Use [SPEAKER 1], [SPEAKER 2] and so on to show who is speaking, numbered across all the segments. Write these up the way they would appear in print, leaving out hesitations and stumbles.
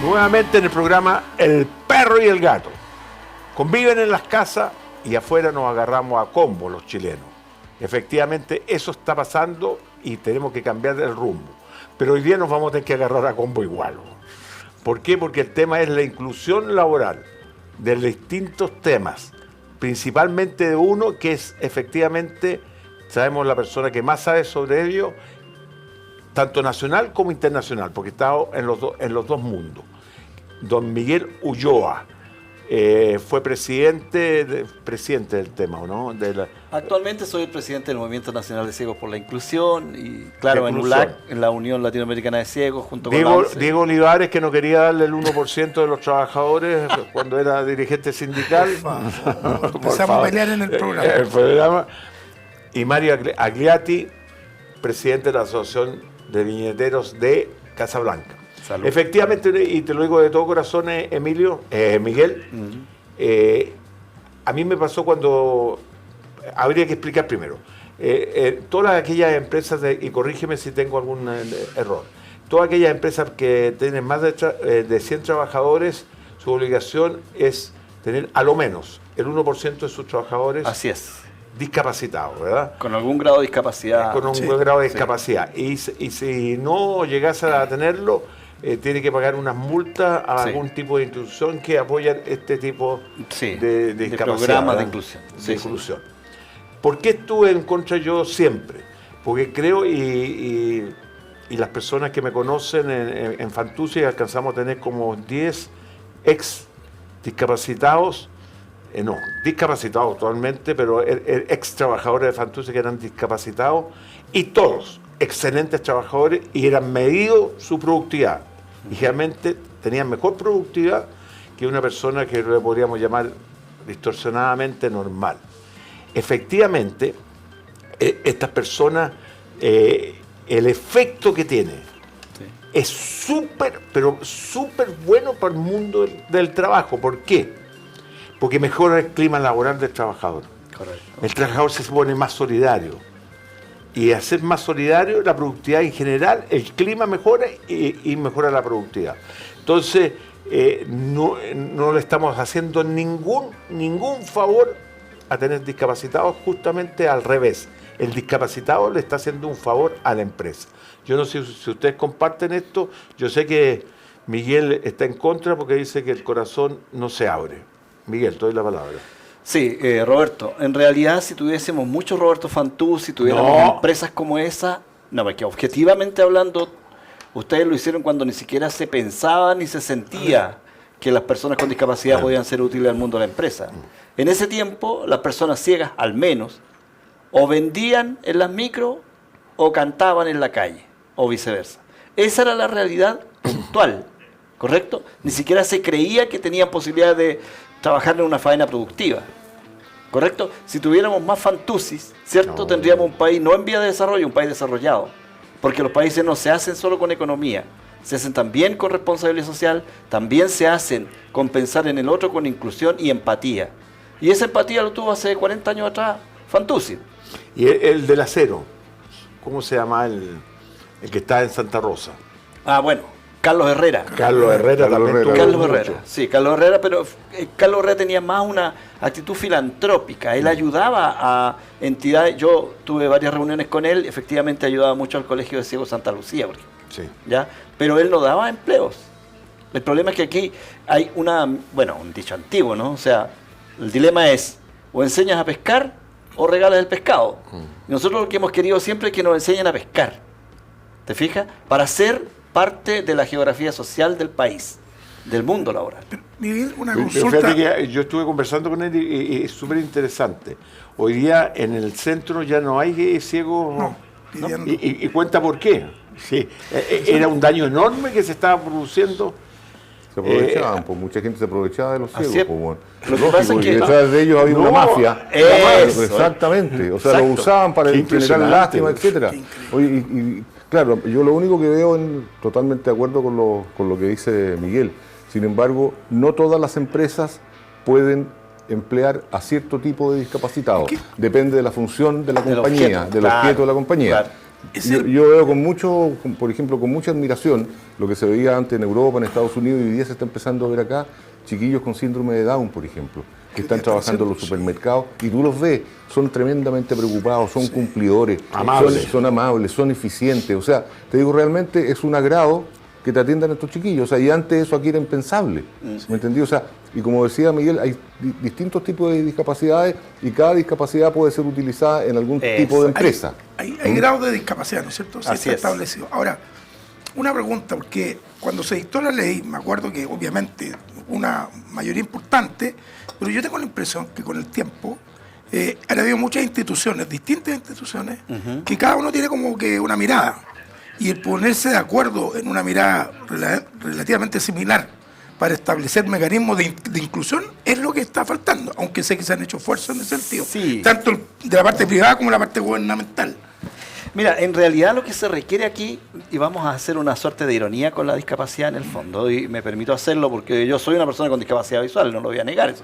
[SPEAKER 1] nuevamente en el programa El Perro y el Gato. Conviven en las casas y afuera nos agarramos a combo los chilenos. Efectivamente, eso está pasando y tenemos que cambiar el rumbo. Pero hoy día nos vamos a tener que agarrar a combo igual. ¿Por qué? Porque el tema es la inclusión laboral de distintos temas, principalmente de uno que es efectivamente, sabemos la persona que más sabe sobre ello, tanto nacional como internacional, porque está en los dos mundos. Don Miguel Ulloa fue presidente del tema, ¿no?
[SPEAKER 2] Actualmente soy el presidente del Movimiento Nacional de Ciegos por la Inclusión y, claro, en
[SPEAKER 1] Inclusión.
[SPEAKER 2] ULAC, en la Unión Latinoamericana de Ciegos, junto con
[SPEAKER 1] Diego Olivares, que no quería darle el 1% de los trabajadores cuando era dirigente sindical.
[SPEAKER 3] Empezamos a pelear en el programa.
[SPEAKER 1] Y Mario Agliati, presidente de la Asociación de Viñeteros de Casablanca.
[SPEAKER 2] Salud.
[SPEAKER 1] Efectivamente, y te lo digo de todo corazón, Miguel, a mí me pasó cuando, habría que explicar primero, todas aquellas empresas, y corrígeme si tengo algún error, todas aquellas empresas que tienen más de 100 trabajadores, su obligación es tener a lo menos el 1% de sus trabajadores.
[SPEAKER 2] Así es.
[SPEAKER 1] Discapacitados, ¿verdad?
[SPEAKER 2] Con algún grado de discapacidad.
[SPEAKER 1] Con un grado de discapacidad. Y si no llegase a tenerlo, tiene que pagar unas multas a algún tipo de institución que apoya este tipo de discapacidad.
[SPEAKER 2] Programas de inclusión.
[SPEAKER 1] De inclusión. ¿Por qué estuve en contra yo siempre? Porque creo, y las personas que me conocen en Fantuzzi alcanzamos a tener como 10 ex discapacitados, no, discapacitados actualmente, pero ex trabajadores de Fantuzzi que eran discapacitados, y todos excelentes trabajadores, y eran medido su productividad. Y realmente tenían mejor productividad que una persona que le podríamos llamar distorsionadamente normal. Efectivamente, estas personas, el efecto que tiene es súper, pero súper bueno para el mundo del trabajo. ¿Por qué? Porque mejora el clima laboral del trabajador.
[SPEAKER 2] Correcto.
[SPEAKER 1] El trabajador se pone más solidario. Y al ser más solidario, la productividad en general, el clima mejora y mejora la productividad. Entonces, no le estamos haciendo ningún favor a tener discapacitados, justamente al revés. El discapacitado le está haciendo un favor a la empresa. Yo no sé si ustedes comparten esto. Yo sé que Miguel está en contra porque dice que el corazón no se abre. Miguel, te doy la palabra.
[SPEAKER 2] Sí, Roberto, en realidad si tuviésemos muchos Roberto Fantuzzi, si tuviéramos empresas como esa, no, porque objetivamente hablando, ustedes lo hicieron cuando ni siquiera se pensaba ni se sentía que las personas con discapacidad podían ser útiles al mundo de la empresa. En ese tiempo, las personas ciegas, al menos, o vendían en las micro o cantaban en la calle, o viceversa. Esa era la realidad puntual, ¿correcto? Ni siquiera se creía que tenían posibilidad de trabajar en una faena productiva, ¿correcto? Si tuviéramos más Fantuzis, ¿cierto? Tendríamos un país no en vía de desarrollo, un país desarrollado, porque los países no se hacen solo con economía, se hacen también con responsabilidad social, también se hacen con pensar en el otro, con inclusión y empatía. Y esa empatía lo tuvo hace 40 años atrás Fantuzzi.
[SPEAKER 1] Y el del acero, ¿cómo se llama el que está en Santa Rosa?
[SPEAKER 2] Ah, bueno, Carlos Herrera.
[SPEAKER 1] Carlos Herrera también tuvo
[SPEAKER 2] Carlos
[SPEAKER 1] mucho.
[SPEAKER 2] Herrera, sí, Carlos Herrera, pero Carlos Herrera tenía más una actitud filantrópica. Él ayudaba a entidades, yo tuve varias reuniones con él, efectivamente ayudaba mucho al Colegio de Ciegos Santa Lucía, por ejemplo,
[SPEAKER 1] Sí.
[SPEAKER 2] ¿ya? Pero él no daba empleos. El problema es que aquí hay un dicho antiguo, ¿no? O sea, el dilema es, o enseñas a pescar o regalas el pescado. Y nosotros lo que hemos querido siempre es que nos enseñen a pescar, ¿te fijas? Para ser parte de la geografía social del país, del mundo laboral.
[SPEAKER 3] Miguel, una
[SPEAKER 1] Pero
[SPEAKER 3] consulta.
[SPEAKER 1] fíjate que yo estuve conversando con él y es súper interesante. Hoy día en el centro ya no hay ciegos.
[SPEAKER 3] No,
[SPEAKER 1] ¿no?
[SPEAKER 3] pidiendo.
[SPEAKER 1] Y cuenta por qué. Sí, era un daño enorme que se estaba produciendo.
[SPEAKER 4] Se aprovechaban, pues mucha gente se aprovechaba de los
[SPEAKER 2] así
[SPEAKER 4] ciegos.
[SPEAKER 2] es.
[SPEAKER 4] Pues, bueno.
[SPEAKER 2] Lo que
[SPEAKER 4] Lógico,
[SPEAKER 2] pasa es
[SPEAKER 4] porque
[SPEAKER 2] que-
[SPEAKER 4] detrás de ellos había una mafia.
[SPEAKER 2] Eso,
[SPEAKER 4] Exactamente. O sea,
[SPEAKER 2] Exacto.
[SPEAKER 4] lo usaban para
[SPEAKER 1] Qué
[SPEAKER 4] generar
[SPEAKER 1] impresionante.
[SPEAKER 4] lástima, etcétera. Oye, y claro, yo lo único que veo, totalmente de acuerdo con lo que dice Miguel. Sin embargo, no todas las empresas pueden emplear a cierto tipo de discapacitados. Depende de la función de la compañía,
[SPEAKER 2] objeto,
[SPEAKER 4] del
[SPEAKER 2] claro,
[SPEAKER 4] objeto de la compañía.
[SPEAKER 2] claro.
[SPEAKER 4] Yo veo por ejemplo, con mucha admiración lo que se veía antes en Europa, en Estados Unidos, y hoy día se está empezando a ver acá, chiquillos con síndrome de Down, por ejemplo, que están trabajando en los supermercados, y tú los ves, son tremendamente preocupados, son cumplidores, son amables, son eficientes. O sea, te digo, realmente es un agrado que te atiendan estos chiquillos. O sea, y antes eso aquí era impensable. ¿Me entendí? O sea, y como decía Miguel, hay distintos tipos de discapacidades y cada discapacidad puede ser utilizada en algún tipo de empresa.
[SPEAKER 3] Hay grados de discapacidad, ¿no es cierto? Sí,
[SPEAKER 2] Así
[SPEAKER 3] está establecido. Ahora, una pregunta, porque cuando se dictó la ley, me acuerdo que obviamente una mayoría importante, pero yo tengo la impresión que con el tiempo han habido muchas instituciones, distintas instituciones, que cada uno tiene como que una mirada. Y el ponerse de acuerdo en una mirada relativamente similar para establecer mecanismos de inclusión es lo que está faltando, aunque sé que se han hecho esfuerzos en ese sentido, tanto de la parte privada como de la parte gubernamental.
[SPEAKER 2] Mira, en realidad lo que se requiere aquí, y vamos a hacer una suerte de ironía con la discapacidad en el fondo, y me permito hacerlo porque yo soy una persona con discapacidad visual, no lo voy a negar eso.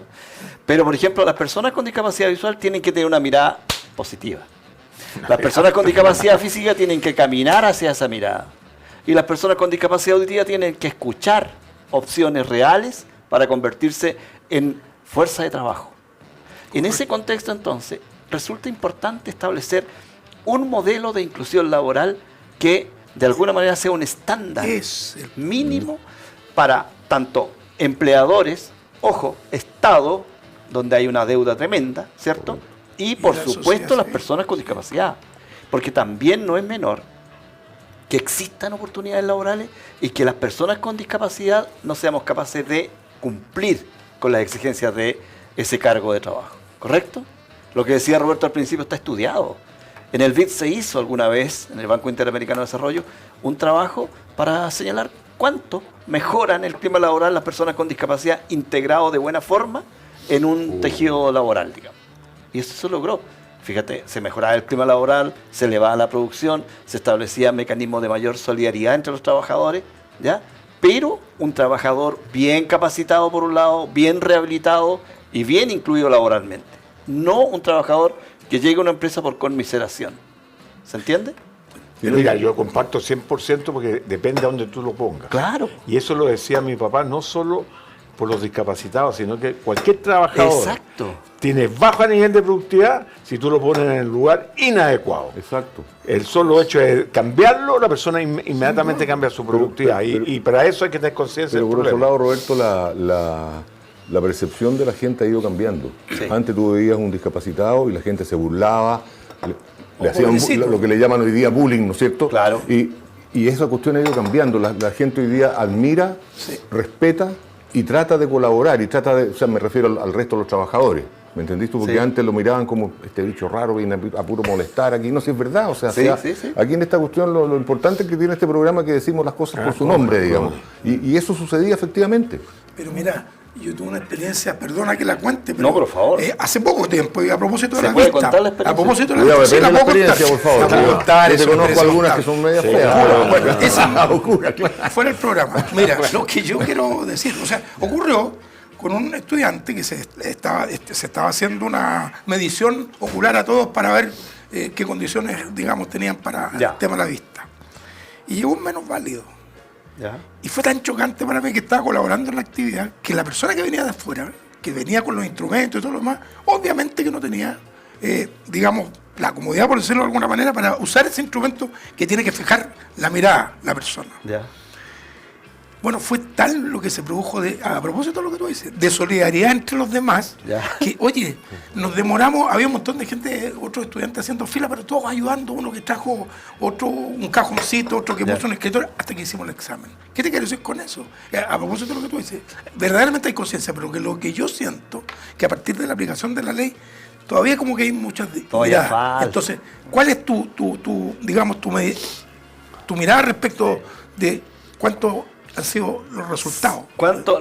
[SPEAKER 2] Pero, por ejemplo, las personas con discapacidad visual tienen que tener una mirada positiva. Las personas con discapacidad física tienen que caminar hacia esa mirada. Y las personas con discapacidad auditiva tienen que escuchar opciones reales para convertirse en fuerza de trabajo. En ese contexto, entonces, resulta importante establecer un modelo de inclusión laboral que de alguna manera sea un estándar mínimo para tanto empleadores, ojo, Estado, donde hay una deuda tremenda, ¿cierto? Y por supuesto las personas con discapacidad, porque también no es menor que existan oportunidades laborales y que las personas con discapacidad no seamos capaces de cumplir con las exigencias de ese cargo de trabajo, ¿correcto? Lo que decía Roberto al principio está estudiado. En el BID se hizo alguna vez, en el Banco Interamericano de Desarrollo, un trabajo para señalar cuánto mejoran el clima laboral las personas con discapacidad integrado de buena forma en un tejido laboral, digamos. Y eso se logró. Fíjate, se mejoraba el clima laboral, se elevaba la producción, se establecían mecanismos de mayor solidaridad entre los trabajadores, ¿ya? Pero un trabajador bien capacitado por un lado, bien rehabilitado y bien incluido laboralmente. No un trabajador que llegue a una empresa por conmiseración. ¿Se entiende?
[SPEAKER 1] Mira, yo comparto 100% porque depende de dónde tú lo pongas.
[SPEAKER 2] Claro.
[SPEAKER 1] Y eso lo decía mi papá, no solo por los discapacitados, sino que cualquier trabajador tiene bajo nivel de productividad si tú lo pones en el lugar inadecuado.
[SPEAKER 4] Exacto.
[SPEAKER 1] El solo hecho de cambiarlo, la persona inmediatamente cambia su productividad. Y para eso hay que tener conciencia.
[SPEAKER 4] Pero por otro lado, Roberto, la percepción de la gente ha ido cambiando. Sí. Antes tú veías un discapacitado y la gente se burlaba, le hacían lo que le llaman hoy día bullying, ¿no es cierto?
[SPEAKER 2] Claro.
[SPEAKER 4] Y esa cuestión ha ido cambiando. La gente hoy día admira, respeta y trata de colaborar, o sea, me refiero al resto de los trabajadores. ¿Me entendiste? Porque antes lo miraban como este bicho raro, viene a puro molestar aquí. No sé si es verdad. O sea, aquí en esta cuestión lo importante es que tiene este programa que decimos las cosas por su nombre, digamos. Y eso sucedía efectivamente.
[SPEAKER 3] Pero mira, yo tuve una experiencia, perdona que la cuente, pero
[SPEAKER 2] no, por favor.
[SPEAKER 3] Hace poco tiempo, y a propósito de la
[SPEAKER 2] vista.
[SPEAKER 3] Contar
[SPEAKER 2] la experiencia?
[SPEAKER 3] A propósito de
[SPEAKER 4] la vista. La experiencia, por favor. Yo te conozco algunas que son medias feas.
[SPEAKER 3] Bueno, esa ocurre, fuera el programa. Mira, lo que yo quiero decir, o sea, ocurrió con un estudiante que se estaba haciendo una medición ocular a todos para ver qué condiciones, digamos, tenían para el tema de la vista. Y llegó un menos válido. Y fue tan chocante para mí que estaba colaborando en la actividad que la persona que venía de afuera, que venía con los instrumentos y todo lo demás, obviamente que no tenía, digamos, la comodidad, por decirlo de alguna manera, para usar ese instrumento que tiene que fijar la mirada la persona. Bueno, fue tal lo que se produjo, a propósito de lo que tú dices, de solidaridad entre los demás, que, oye, nos demoramos, había un montón de gente, otros estudiantes haciendo fila, pero todos ayudando, uno que trajo un cajoncito, otro que puso un escritorio, hasta que hicimos el examen. ¿Qué te quiero decir con eso? A propósito de lo que tú dices, verdaderamente hay conciencia, pero que lo que yo siento, que a partir de la aplicación de la ley, todavía como que hay muchas miradas. Entonces, ¿cuál es digamos, tu mirada respecto de cuánto han sido los resultados?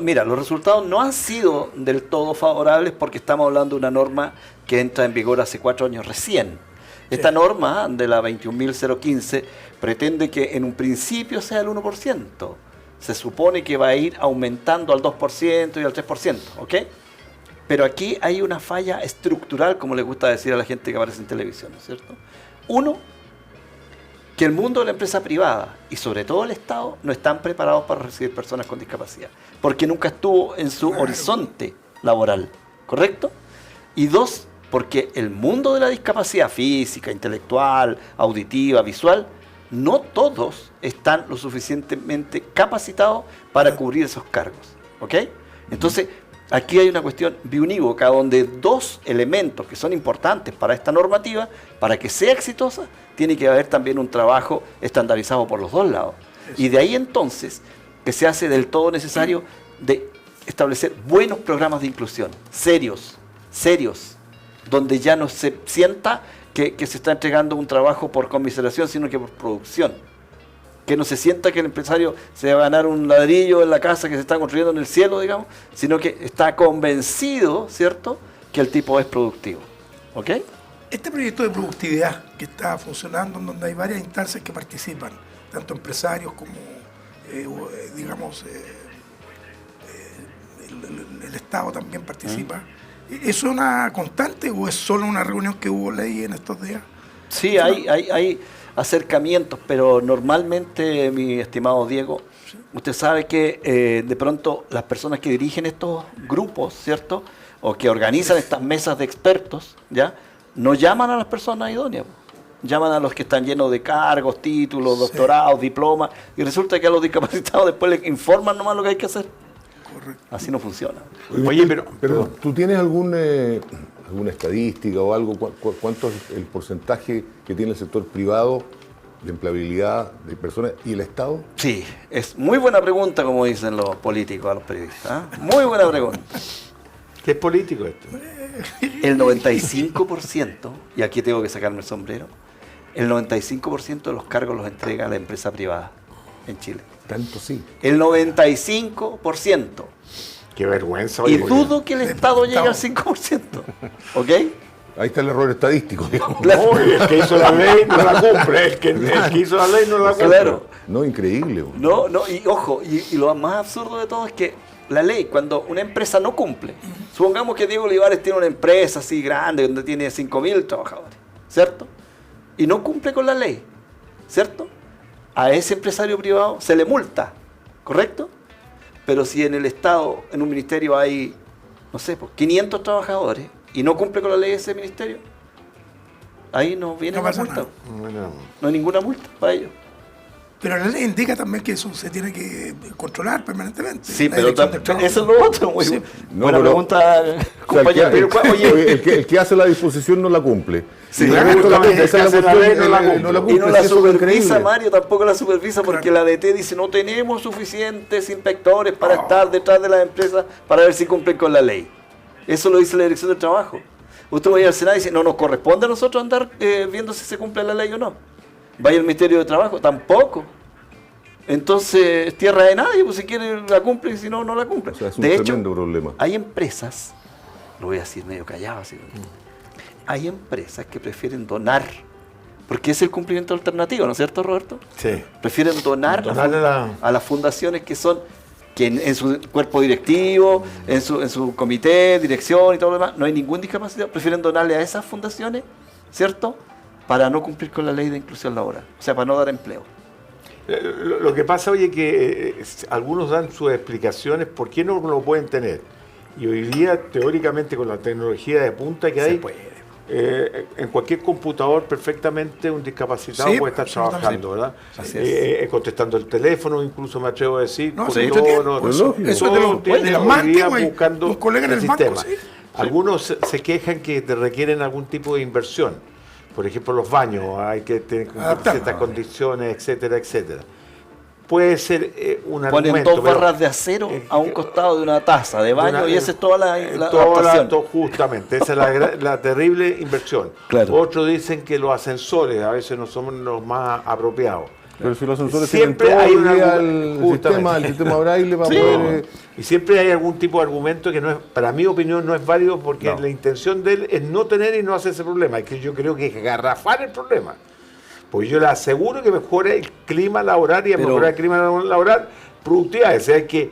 [SPEAKER 2] Mira, los resultados no han sido del todo favorables porque estamos hablando de una norma que entra en vigor hace 4 años recién. Esta norma de la 21.015 pretende que en un principio sea el 1%. Se supone que va a ir aumentando al 2% y al 3%, ¿ok? Pero aquí hay una falla estructural, como le gusta decir a la gente que aparece en televisión, ¿no es cierto? Uno, que el mundo de la empresa privada y sobre todo el Estado no están preparados para recibir personas con discapacidad, porque nunca estuvo en su horizonte laboral, ¿correcto? Y dos, porque el mundo de la discapacidad física, intelectual, auditiva, visual, no todos están lo suficientemente capacitados para cubrir esos cargos, ¿ok? Entonces, aquí hay una cuestión biunívoca donde dos elementos que son importantes para esta normativa, para que sea exitosa, tiene que haber también un trabajo estandarizado por los dos lados. Y de ahí entonces que se hace del todo necesario de establecer buenos programas de inclusión, serios, donde ya no se sienta que se está entregando un trabajo por conmiseración, sino que por producción. Que no se sienta que el empresario se va a ganar un ladrillo en la casa que se está construyendo en el cielo, digamos, sino que está convencido, ¿cierto?, que el tipo es productivo. ¿Ok?
[SPEAKER 3] Este proyecto de productividad que está funcionando, en donde hay varias instancias que participan, tanto empresarios como, el Estado también participa. ¿Es una constante o es solo una reunión que hubo ley en estos días?
[SPEAKER 2] Sí, hay acercamientos, pero normalmente, mi estimado Diego, usted sabe que de pronto las personas que dirigen estos grupos, ¿cierto?, o que organizan estas mesas de expertos, ¿ya?, no llaman a las personas idóneas, llaman a los que están llenos de cargos, títulos, doctorados, diplomas, y resulta que a los discapacitados después les informan nomás lo que hay que hacer.
[SPEAKER 3] Correcto.
[SPEAKER 2] Así no funciona.
[SPEAKER 1] Oye,
[SPEAKER 4] pero ¿tú tienes alguna estadística o algo? ¿Cuánto es el porcentaje que tiene el sector privado de empleabilidad de personas y el Estado?
[SPEAKER 2] Sí, es muy buena pregunta, como dicen los políticos a los periodistas. Muy buena pregunta.
[SPEAKER 1] ¿Qué es político esto?
[SPEAKER 2] El 95%, y aquí tengo que sacarme el sombrero, el 95% de los cargos los entrega la empresa privada en Chile.
[SPEAKER 4] Tanto sí.
[SPEAKER 2] El 95%.
[SPEAKER 1] Qué vergüenza.
[SPEAKER 2] Y
[SPEAKER 1] Oye,
[SPEAKER 2] dudo que el Estado llegue al 5%. ¿Ok?
[SPEAKER 4] Ahí está el error estadístico, digamos.
[SPEAKER 1] no, el que hizo la ley no la cumple. El que hizo la ley no la cumple.
[SPEAKER 2] Claro.
[SPEAKER 4] No, increíble. Güey.
[SPEAKER 2] No, y ojo, y lo más absurdo de todo es que la ley, cuando una empresa no cumple, supongamos que Diego Olivares tiene una empresa así grande, donde tiene 5.000 trabajadores, ¿cierto? Y no cumple con la ley, ¿cierto? A ese empresario privado se le multa, ¿correcto? Pero si en el Estado, en un ministerio hay, no sé, pues 500 trabajadores y no cumple con la ley ese ministerio, ahí no viene la multa. No hay ninguna multa para ellos.
[SPEAKER 3] Pero la ley indica también que eso se tiene que controlar permanentemente.
[SPEAKER 2] Sí,
[SPEAKER 3] La
[SPEAKER 2] pero
[SPEAKER 3] dirección del trabajo.
[SPEAKER 2] eso es lo otro. Muy
[SPEAKER 3] Sí.
[SPEAKER 2] buena
[SPEAKER 4] pero-
[SPEAKER 2] pregunta, compañero.
[SPEAKER 4] El que hace la disposición no la cumple.
[SPEAKER 2] Sí,
[SPEAKER 4] Y
[SPEAKER 1] claro,
[SPEAKER 4] justamente
[SPEAKER 1] el que
[SPEAKER 4] esa es
[SPEAKER 1] hace
[SPEAKER 4] la
[SPEAKER 1] la ley
[SPEAKER 4] cuestión,
[SPEAKER 1] no la cumple.
[SPEAKER 2] Y no la
[SPEAKER 4] sí, eso es
[SPEAKER 2] supervisa,
[SPEAKER 4] increíble.
[SPEAKER 2] Mario, tampoco la supervisa porque la DT dice no tenemos suficientes inspectores para estar detrás de las empresas para ver si cumplen con la ley. Eso lo dice la Dirección del Trabajo. Usted va a ir al Senado y dice, no nos corresponde a nosotros andar viendo si se cumple la ley o no. Vaya al Ministerio de Trabajo, tampoco. Entonces, es tierra de nadie, pues si quiere la cumple y si no, no la cumple.
[SPEAKER 4] O sea, es un
[SPEAKER 2] De hecho,
[SPEAKER 4] tremendo problema.
[SPEAKER 2] hay empresas, lo voy a decir medio callado así, hay empresas que prefieren donar, porque es el cumplimiento alternativo, ¿no es cierto, Roberto?
[SPEAKER 1] Sí.
[SPEAKER 2] Prefieren donar
[SPEAKER 1] Donarle
[SPEAKER 2] a las fundaciones que en su cuerpo directivo, en su comité, dirección y todo lo demás, no hay ningún discapacitado, prefieren donarle a esas fundaciones, ¿cierto? Para no cumplir con la ley de inclusión laboral, o sea, para no dar empleo.
[SPEAKER 1] Lo que pasa, oye, que algunos dan sus explicaciones por qué no lo pueden tener. Y hoy día, teóricamente, con la tecnología de punta que hay, en cualquier computador perfectamente un discapacitado
[SPEAKER 3] Sí,
[SPEAKER 1] puede estar
[SPEAKER 3] absolutamente.
[SPEAKER 1] trabajando, ¿verdad?
[SPEAKER 2] Así es.
[SPEAKER 1] Contestando el teléfono, incluso me atrevo a decir,
[SPEAKER 3] No,
[SPEAKER 1] con
[SPEAKER 3] sí,
[SPEAKER 1] todo,
[SPEAKER 3] tiene-
[SPEAKER 1] no,
[SPEAKER 3] pues,
[SPEAKER 1] todo
[SPEAKER 3] eso es de los-
[SPEAKER 1] tiene
[SPEAKER 3] de los
[SPEAKER 1] hoy
[SPEAKER 3] más
[SPEAKER 1] día
[SPEAKER 3] antiguos,
[SPEAKER 1] buscando
[SPEAKER 3] un colega en el banco,
[SPEAKER 1] sistema.
[SPEAKER 3] sí.
[SPEAKER 1] Algunos se quejan que te requieren algún tipo de inversión. Por ejemplo, los baños, hay que tener
[SPEAKER 3] Adaptar.
[SPEAKER 1] ciertas condiciones, etcétera, etcétera. Puede ser un
[SPEAKER 2] Ponen
[SPEAKER 1] argumento.
[SPEAKER 2] dos
[SPEAKER 1] pero-
[SPEAKER 2] barras de acero a un costado de una taza de baño y esa es toda la
[SPEAKER 1] toda
[SPEAKER 2] adaptación.
[SPEAKER 1] justamente, esa es la terrible inversión.
[SPEAKER 2] Claro.
[SPEAKER 1] Otros dicen que los ascensores a veces no son los más apropiados.
[SPEAKER 4] Pero si los ascensores
[SPEAKER 1] Siempre
[SPEAKER 4] tienen todo
[SPEAKER 1] hay
[SPEAKER 4] el
[SPEAKER 1] un
[SPEAKER 4] día
[SPEAKER 1] argumento,
[SPEAKER 4] el sistema braille para
[SPEAKER 2] Sí.
[SPEAKER 4] poder...
[SPEAKER 1] Y siempre hay algún tipo de argumento que no es, para mi opinión, no es válido porque
[SPEAKER 4] No.
[SPEAKER 1] la intención de él es no tener y no hacer ese problema. Es que yo creo que es garrafar el problema. Pues yo le aseguro que mejora el clima laboral y al
[SPEAKER 2] Pero-
[SPEAKER 1] mejorar el clima laboral, productividad. O sea que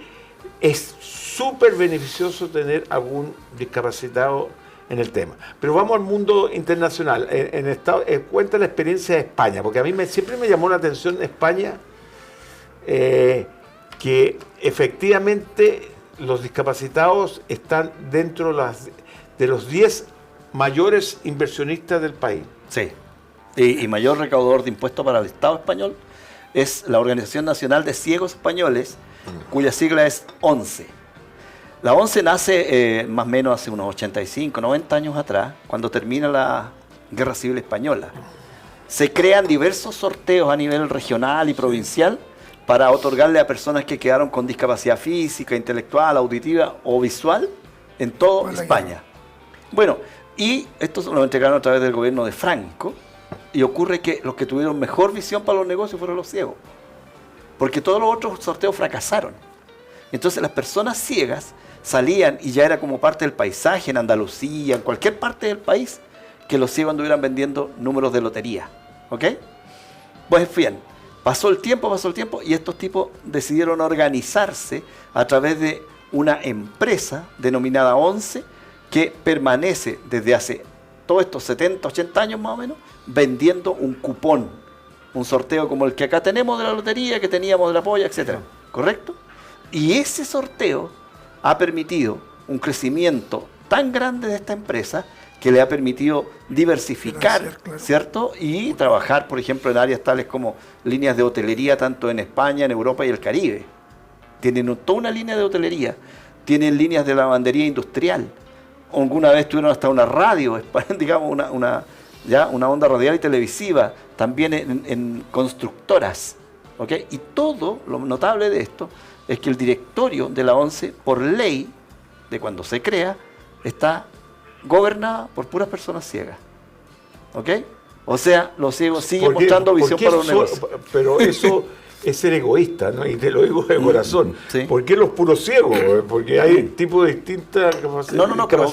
[SPEAKER 1] es súper beneficioso tener algún discapacitado en el tema. Pero vamos al mundo internacional. Cuenta la experiencia de España, porque a mí siempre me llamó la atención España, que efectivamente los discapacitados están dentro de los 10 mayores inversionistas del país.
[SPEAKER 2] Sí. Y mayor recaudador de impuestos para el Estado español es la Organización Nacional de Ciegos Españoles, cuya sigla es ONCE. La ONCE nace más o menos hace unos 85, 90 años atrás, cuando termina la Guerra Civil Española. Se crean diversos sorteos a nivel regional y provincial para otorgarle a personas que quedaron con discapacidad física, intelectual, auditiva o visual en toda España. Bueno, y esto lo entregaron a través del gobierno de Franco, y ocurre que los que tuvieron mejor visión para los negocios fueron los ciegos, porque todos los otros sorteos fracasaron. Entonces las personas ciegas salían y ya era como parte del paisaje en Andalucía, en cualquier parte del país, que los ciegos anduvieran vendiendo números de lotería. ¿Ok? Pues bien, pasó el tiempo y estos tipos decidieron organizarse a través de una empresa denominada ONCE, que permanece desde hace todos estos 70, 80 años más o menos, vendiendo un cupón, un sorteo como el que acá tenemos de la lotería, que teníamos de la polla, etc. ¿Correcto? Y ese sorteo ha permitido un crecimiento tan grande de esta empresa que le ha permitido diversificar, claro, ¿cierto? Y trabajar, por ejemplo, en áreas tales como líneas de hotelería, tanto en España, en Europa y el Caribe. Tienen toda una línea de hotelería, tienen líneas de lavandería industrial. Alguna vez tuvieron hasta una radio, digamos, una onda radial y televisiva, también en constructoras. ¿Okay? Y todo lo notable de esto es que el directorio de la ONCE, por ley, de cuando se crea, está gobernada por puras personas ciegas. ¿Ok? O sea, los ciegos siguen mostrando visión para los negocios.
[SPEAKER 1] Pero eso es ser egoísta, ¿no? Y te lo digo de corazón.
[SPEAKER 2] Sí.
[SPEAKER 1] ¿Por qué los puros ciegos? Porque hay tipos distintas capacidades.
[SPEAKER 2] No, pero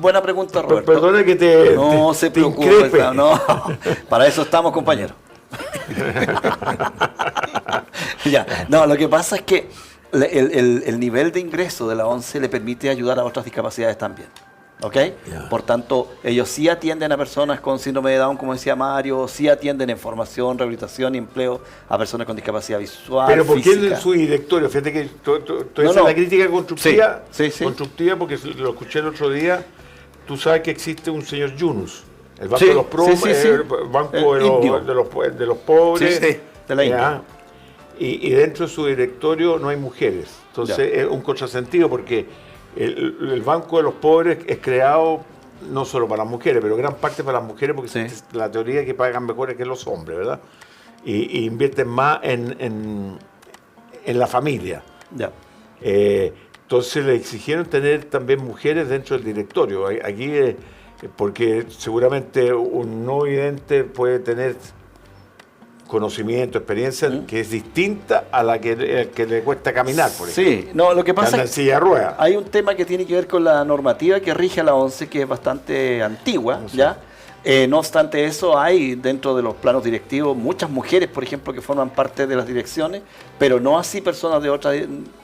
[SPEAKER 2] buena pregunta, Roberto.
[SPEAKER 1] Perdona que te
[SPEAKER 2] se preocupe, no. Para eso estamos, compañeros. Ya. No, lo que pasa es que el nivel de ingreso de la ONCE le permite ayudar a otras discapacidades también. ¿Ok? Yeah. Por tanto, ellos sí atienden a personas con síndrome de Down, como decía Mario, sí atienden en formación, rehabilitación y empleo a personas con discapacidad visual.
[SPEAKER 1] Pero ¿por qué en su directorio? Fíjate que esa es la crítica constructiva, constructiva, porque lo escuché el otro día. Tú sabes que existe un señor Yunus, el Banco de los el Banco de los Pobres,
[SPEAKER 2] de la India.
[SPEAKER 1] Y dentro de su directorio no hay mujeres. Entonces es un contrasentido, porque el Banco de los Pobres es creado no solo para las mujeres, pero gran parte para las mujeres, porque la teoría es que pagan mejores que los hombres, ¿verdad? Y invierten más en la familia. Entonces le exigieron tener también mujeres dentro del directorio. Aquí, porque seguramente un no vidente puede tener conocimiento, experiencia que es distinta a la que le cuesta caminar, por ejemplo.
[SPEAKER 2] Sí, no, lo que pasa es que
[SPEAKER 1] rueda.
[SPEAKER 2] Hay un tema que tiene que ver con la normativa que rige a la ONCE, que es bastante antigua, ¿ya? No obstante eso, hay dentro de los planos directivos muchas mujeres, por ejemplo, que forman parte de las direcciones, pero no así personas de otra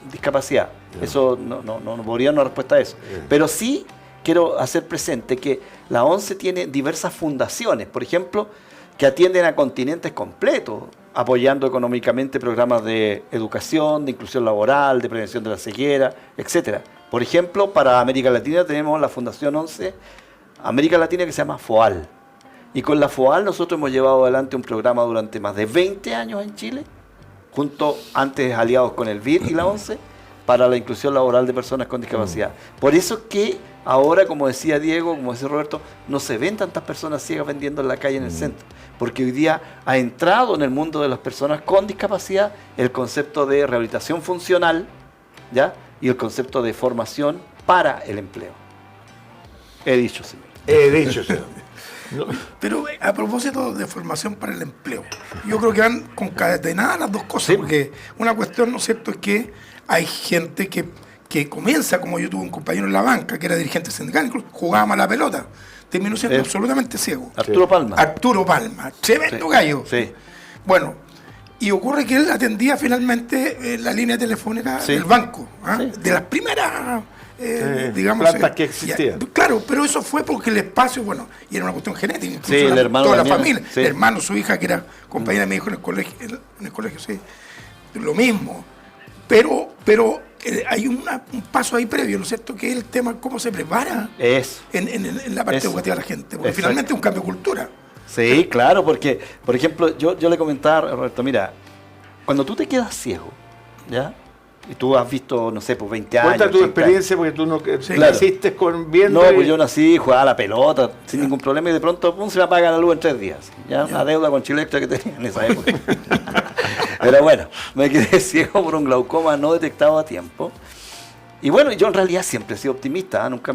[SPEAKER 2] discapacidad. Eso no podría dar una respuesta a eso. Pero sí quiero hacer presente que la ONCE tiene diversas fundaciones, por ejemplo, que atienden a continentes completos, apoyando económicamente programas de educación, de inclusión laboral, de prevención de la ceguera, etc. Por ejemplo, para América Latina tenemos la Fundación ONCE América Latina, que se llama FOAL. Y con la FOAL nosotros hemos llevado adelante un programa durante más de 20 años en Chile, antes aliados con el VIR y la ONCE, para la inclusión laboral de personas con discapacidad. Por eso que ahora, como decía Diego, como decía Roberto, no se ven tantas personas ciegas vendiendo en la calle, en el centro, porque hoy día ha entrado en el mundo de las personas con discapacidad el concepto de rehabilitación funcional, ¿ya? Y el concepto de formación para el empleo. He dicho, señor.
[SPEAKER 1] He dicho, señor.
[SPEAKER 3] No. Pero a propósito de formación para el empleo, yo creo que van concatenadas las dos cosas, porque una cuestión, ¿no es cierto?, es que hay gente que comienza, como yo tuve un compañero en la banca, que era dirigente sindical, incluso jugaba mal la pelota, terminó siendo absolutamente ciego.
[SPEAKER 2] Arturo Palma.
[SPEAKER 3] Arturo Palma, tremendo gallo.
[SPEAKER 2] Sí.
[SPEAKER 3] Bueno, Y ocurre que él atendía finalmente la línea telefónica
[SPEAKER 2] Sí.
[SPEAKER 3] del banco,
[SPEAKER 2] Sí.
[SPEAKER 3] de las primeras, digamos...
[SPEAKER 1] plantas que existían.
[SPEAKER 3] Claro, pero eso fue porque el espacio, bueno, y era una cuestión genética, incluso
[SPEAKER 2] Sí, el hermano
[SPEAKER 3] toda la
[SPEAKER 2] también,
[SPEAKER 3] familia,
[SPEAKER 2] sí.
[SPEAKER 3] el hermano, su hija, que era compañera de mi hijo en el colegio, sí, lo mismo. Pero hay un paso ahí previo, ¿no es cierto?, que es el tema cómo se prepara
[SPEAKER 2] Eso.
[SPEAKER 3] en la parte
[SPEAKER 2] Eso.
[SPEAKER 3] educativa de la gente, porque
[SPEAKER 2] Exacto.
[SPEAKER 3] finalmente es un cambio de cultura.
[SPEAKER 2] Sí, claro, porque, por ejemplo, yo le comentaba a Roberto, mira, cuando tú te quedas ciego, ¿ya? Y tú has visto, no sé, pues 20 años.
[SPEAKER 1] Cuenta tu
[SPEAKER 2] 30
[SPEAKER 1] experiencia porque tú no
[SPEAKER 3] Sí,
[SPEAKER 1] naciste con viendo.
[SPEAKER 2] No,
[SPEAKER 1] y-
[SPEAKER 2] pues yo nací, jugaba a la pelota sin ningún problema y de pronto pum, se me apaga la luz en 3 días. Ya, una deuda con Chile Extra que tenía en esa época. Pero bueno, me quedé ciego por un glaucoma no detectado a tiempo. Y bueno, yo en realidad siempre he sido optimista, ¿eh? Nunca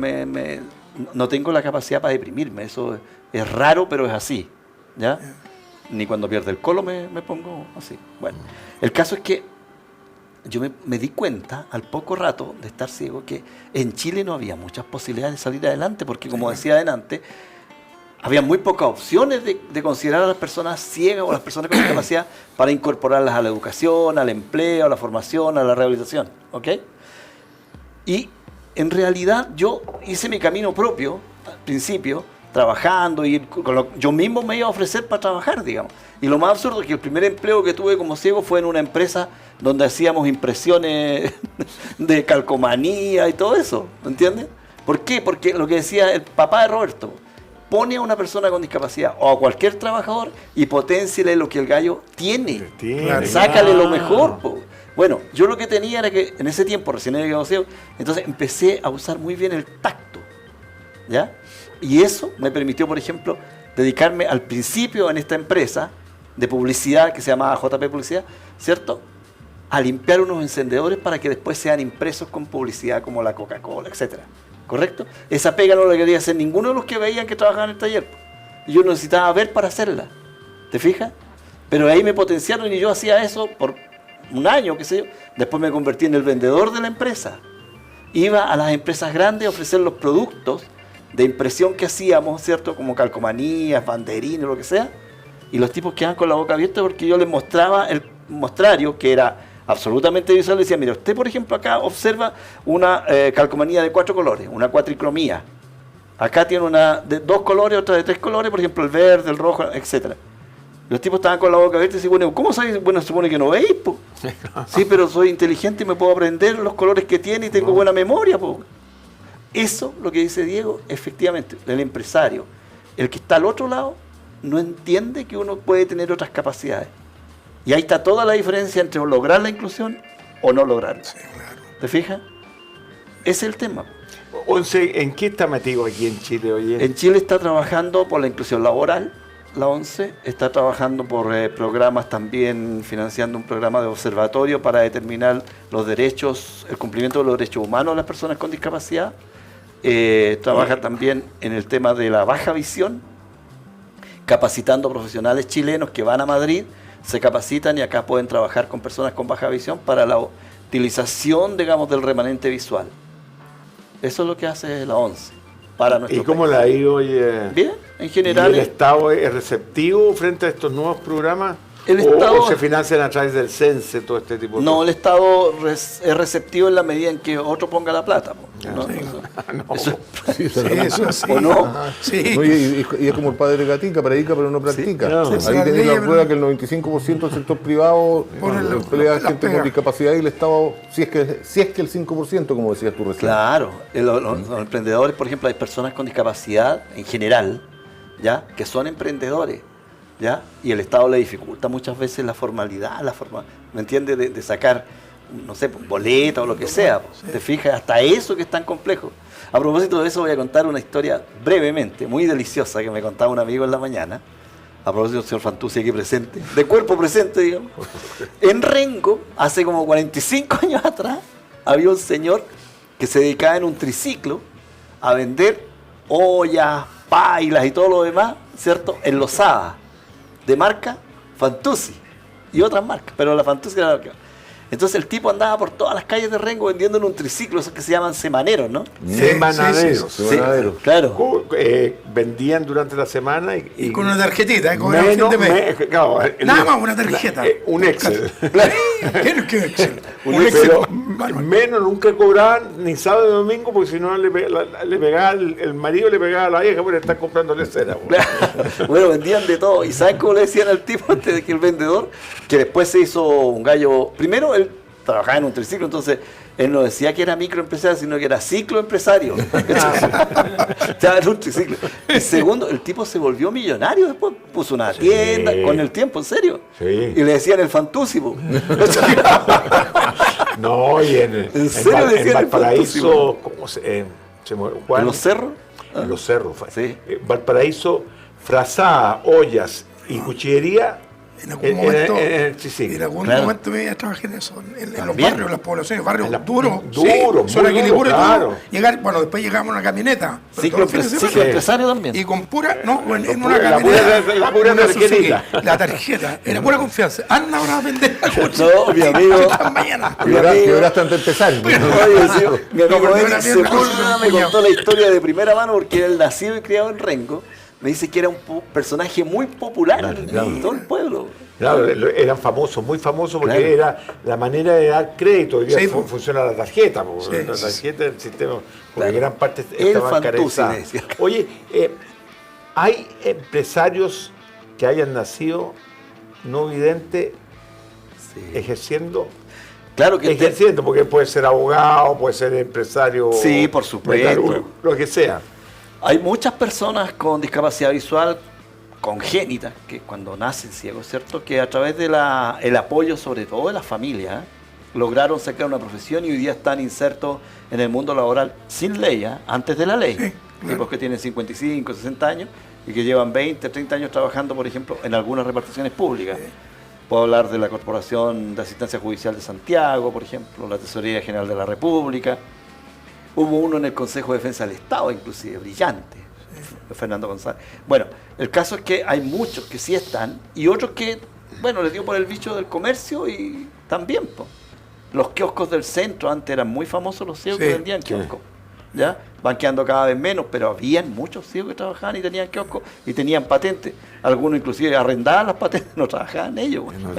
[SPEAKER 2] no tengo la capacidad para deprimirme, eso es raro, pero es así, ¿ya? Ni cuando pierdo el colo me pongo así. Bueno, el caso es que yo me di cuenta al poco rato de estar ciego que en Chile no había muchas posibilidades de salir adelante, porque como decía adelante, había muy pocas opciones de considerar a las personas ciegas o a las personas con discapacidad para incorporarlas a la educación, al empleo, a la formación, a la rehabilitación, ¿ok? Y en realidad yo hice mi camino propio al principio, trabajando y yo mismo me iba a ofrecer para trabajar, digamos. Y lo más absurdo es que el primer empleo que tuve como ciego fue en una empresa donde hacíamos impresiones de calcomanía y todo eso, ¿me entiendes? ¿Por qué? Porque lo que decía el papá de Roberto, pone a una persona con discapacidad o a cualquier trabajador y potenciale lo que el gallo tiene.
[SPEAKER 1] Tiene.
[SPEAKER 2] Sácale lo mejor, po. Bueno, yo lo que tenía era que en ese tiempo recién había quedado ciego, entonces empecé a usar muy bien el tacto, ¿ya? Y eso me permitió, por ejemplo, dedicarme al principio en esta empresa de publicidad que se llamaba JP Publicidad, ¿cierto?, a limpiar unos encendedores para que después sean impresos con publicidad como la Coca-Cola, etcétera. ¿Correcto? Esa pega no la quería hacer ninguno de los que veían que trabajaban en el taller. Y yo necesitaba ver para hacerla. ¿Te fijas? Pero ahí me potenciaron y yo hacía eso por un año, qué sé yo. Después me convertí en el vendedor de la empresa. Iba a las empresas grandes a ofrecer los productos de impresión que hacíamos, ¿cierto? Como calcomanías, banderines, lo que sea. Y los tipos quedaban con la boca abierta porque yo les mostraba el mostrario, que era absolutamente visual. Le decía, mira, usted por ejemplo acá observa una calcomanía de 4 colores, una cuatricromía. Acá tiene una de 2 colores, otra de 3 colores, por ejemplo el verde, el rojo, etcétera. Los tipos estaban con la boca abierta y decían, bueno, ¿cómo sabes? Bueno, se supone que no veis, po. Sí, pero soy inteligente y me puedo aprender los colores que tiene y tengo buena memoria, po. Eso, lo que dice Diego, efectivamente, el empresario, el que está al otro lado, no entiende que uno puede tener otras capacidades. Y ahí está toda la diferencia entre lograr la inclusión o no lograrla.
[SPEAKER 3] Sí, claro.
[SPEAKER 2] ¿Te fijas? Ese es el tema.
[SPEAKER 1] Once, ¿en qué está metido aquí en Chile, oye?
[SPEAKER 2] En Chile está trabajando por la inclusión laboral, la ONCE, está trabajando por programas también, financiando un programa de observatorio para determinar los derechos, el cumplimiento de los derechos humanos de las personas con discapacidad. Trabaja también en el tema de la baja visión, capacitando profesionales chilenos que van a Madrid, se capacitan y acá pueden trabajar con personas con baja visión para la utilización, digamos, del remanente visual. Eso es lo que hace la ONCE para nuestro
[SPEAKER 1] ¿Y cómo
[SPEAKER 2] país.
[SPEAKER 1] la ha ido, oye?
[SPEAKER 2] Bien, en
[SPEAKER 1] ¿Y
[SPEAKER 2] general.
[SPEAKER 1] el Estado es receptivo frente a estos nuevos programas?
[SPEAKER 2] El
[SPEAKER 1] ¿O,
[SPEAKER 2] Estado-
[SPEAKER 1] o se financian a través del CENSE, todo este tipo de
[SPEAKER 2] No, el
[SPEAKER 1] cosas?
[SPEAKER 2] Estado es receptivo en la medida en que otro ponga la plata. Po. No,
[SPEAKER 3] sí.
[SPEAKER 2] eso-
[SPEAKER 4] Sí, eso
[SPEAKER 3] Sí,
[SPEAKER 4] es
[SPEAKER 3] eso sí.
[SPEAKER 2] ¿O no?
[SPEAKER 3] Ajá, sí.
[SPEAKER 4] No, y es como el padre Gatica, predica pero no practica.
[SPEAKER 1] claro.
[SPEAKER 3] Sí,
[SPEAKER 4] Ahí
[SPEAKER 3] la
[SPEAKER 4] tenéis
[SPEAKER 3] ley,
[SPEAKER 4] la prueba que el 95% del sector privado
[SPEAKER 3] Pone la-
[SPEAKER 4] emplea
[SPEAKER 3] la
[SPEAKER 4] gente
[SPEAKER 3] pega.
[SPEAKER 4] con discapacidad y el Estado, si es que el 5%, como decías tú recién.
[SPEAKER 2] Claro, los emprendedores, por ejemplo, hay personas con discapacidad en general, ¿ya?, que son emprendedores, ¿ya? Y el Estado le dificulta muchas veces la formalidad, ¿me entiendes?, de sacar, no sé, boleta o lo que sea. ¿Te fijas? Hasta eso que es tan complejo. A propósito de eso voy a contar una historia brevemente, muy deliciosa, que me contaba un amigo en la mañana. A propósito del señor Fantuzzi aquí presente, de cuerpo presente, digamos. En Rengo, hace como 45 años atrás, había un señor que se dedicaba en un triciclo a vender ollas, pailas y todo lo demás, ¿cierto?, en Losada, de marca Fantuzzi y otras marcas, pero la Fantuzzi era la que... Entonces el tipo andaba por todas las calles de Rengo vendiendo en un triciclo, esos que se llaman semaneros, ¿no?
[SPEAKER 1] Semanaderos.
[SPEAKER 4] Semanaderos.
[SPEAKER 2] Claro.
[SPEAKER 1] Vendían durante la semana
[SPEAKER 3] Y con una tarjetita, cobraba fin de mes.
[SPEAKER 1] Claro,
[SPEAKER 3] Nada más una tarjeta.
[SPEAKER 1] un Excel.
[SPEAKER 3] ¿Qué Excel?
[SPEAKER 1] Un
[SPEAKER 3] Un
[SPEAKER 1] Excel.
[SPEAKER 3] Excel.
[SPEAKER 1] Menos nunca cobraban ni sábado ni domingo, porque si no le pegaba el marido, le pegaba a la vieja por estar comprándole cera.
[SPEAKER 2] Bueno, vendían de todo. ¿Y saben cómo le decían al tipo antes de que el vendedor? Que después se hizo un gallo. Primero, él trabajaba en un triciclo, entonces él no decía que era microempresario, sino que era cicloempresario. Estaba en un triciclo. Y segundo, el tipo se volvió millonario después. Puso una tienda con el tiempo, en serio.
[SPEAKER 1] Sí.
[SPEAKER 2] Y le decían el fantúsimo.
[SPEAKER 1] No, y
[SPEAKER 2] ¿En serio le decían el
[SPEAKER 1] Valparaíso, ¿cómo Juan?
[SPEAKER 2] ¿En los cerros?
[SPEAKER 1] En los cerros.
[SPEAKER 2] Sí.
[SPEAKER 1] Valparaíso, frazada, ollas y cuchillería
[SPEAKER 3] En algún momento,
[SPEAKER 1] en el triciclo.
[SPEAKER 3] en algún
[SPEAKER 2] Claro.
[SPEAKER 3] momento me trabajé en eso, en los
[SPEAKER 2] También.
[SPEAKER 3] barrios, las poblaciones, barrios
[SPEAKER 1] En la-
[SPEAKER 3] duros.
[SPEAKER 1] duros,
[SPEAKER 3] zona
[SPEAKER 1] muy
[SPEAKER 3] Quilicura y
[SPEAKER 1] duros,
[SPEAKER 3] todo.
[SPEAKER 1] claro.
[SPEAKER 3] Bueno, después llegamos a una camioneta. pero todos los fines de semana.
[SPEAKER 2] Cicloempresario también.
[SPEAKER 3] Y con pura, no, en una
[SPEAKER 1] La
[SPEAKER 3] camioneta.
[SPEAKER 1] pura- la pura
[SPEAKER 3] una Suzuki,
[SPEAKER 1] tarjetita.
[SPEAKER 3] la tarjeta, era pura confianza. Anda ahora a vender.
[SPEAKER 2] No, mi amigo.
[SPEAKER 3] Mañana.
[SPEAKER 4] Quebraste antes de empezar.
[SPEAKER 2] Oye, sí, mi amigo
[SPEAKER 3] No,
[SPEAKER 2] Eric
[SPEAKER 3] no,
[SPEAKER 2] Sepúlveda
[SPEAKER 3] no,
[SPEAKER 2] me
[SPEAKER 3] no,
[SPEAKER 2] contó la historia de primera mano porque él nacido y criado en Rengo. Me dice que era un personaje muy popular en todo el pueblo.
[SPEAKER 1] Claro, eran famosos, muy famosos, porque
[SPEAKER 2] Claro.
[SPEAKER 1] era la manera de dar crédito. Hoy día
[SPEAKER 3] Sí,
[SPEAKER 1] funciona la tarjeta,
[SPEAKER 3] Sí,
[SPEAKER 1] la
[SPEAKER 3] sí,
[SPEAKER 1] tarjeta del sistema, porque
[SPEAKER 2] Claro.
[SPEAKER 1] gran parte
[SPEAKER 2] El
[SPEAKER 1] estaba
[SPEAKER 2] Fantuzzi,
[SPEAKER 1] bancarizada.
[SPEAKER 2] le decía.
[SPEAKER 1] Oye, ¿hay empresarios que hayan nacido no videntes ejerciendo?
[SPEAKER 2] Claro que
[SPEAKER 1] Ejerciendo, porque puede ser abogado, puede ser empresario.
[SPEAKER 2] Sí, por supuesto.
[SPEAKER 1] metalúrgico, lo que sea.
[SPEAKER 2] hay muchas personas con discapacidad visual congénita, que cuando nacen ciegos, ¿cierto? Que a través del apoyo, sobre todo de la familia, lograron sacar una profesión y hoy día están insertos en el mundo laboral sin ley, antes de la ley.
[SPEAKER 3] Sí, claro.
[SPEAKER 2] Tipos que tienen 55, 60 años y que llevan 20, 30 años trabajando, por ejemplo, en algunas reparticiones públicas. Puedo hablar de la Corporación de Asistencia Judicial de Santiago, por ejemplo, la Tesorería General de la República. Hubo uno en el Consejo de Defensa del Estado, inclusive, brillante, Fernando González. Bueno, el caso es que hay muchos que sí están y otros que, bueno, les dio por el bicho del comercio y también, po. Los kioscos del centro, antes eran muy famosos los ciegos
[SPEAKER 3] Sí,
[SPEAKER 2] que vendían kioscos. ¿Ya? Van quedando cada vez menos, pero habían muchos ciegos que trabajaban y tenían kioscos y tenían patentes. Algunos inclusive arrendaban las patentes, no trabajaban ellos. Bueno.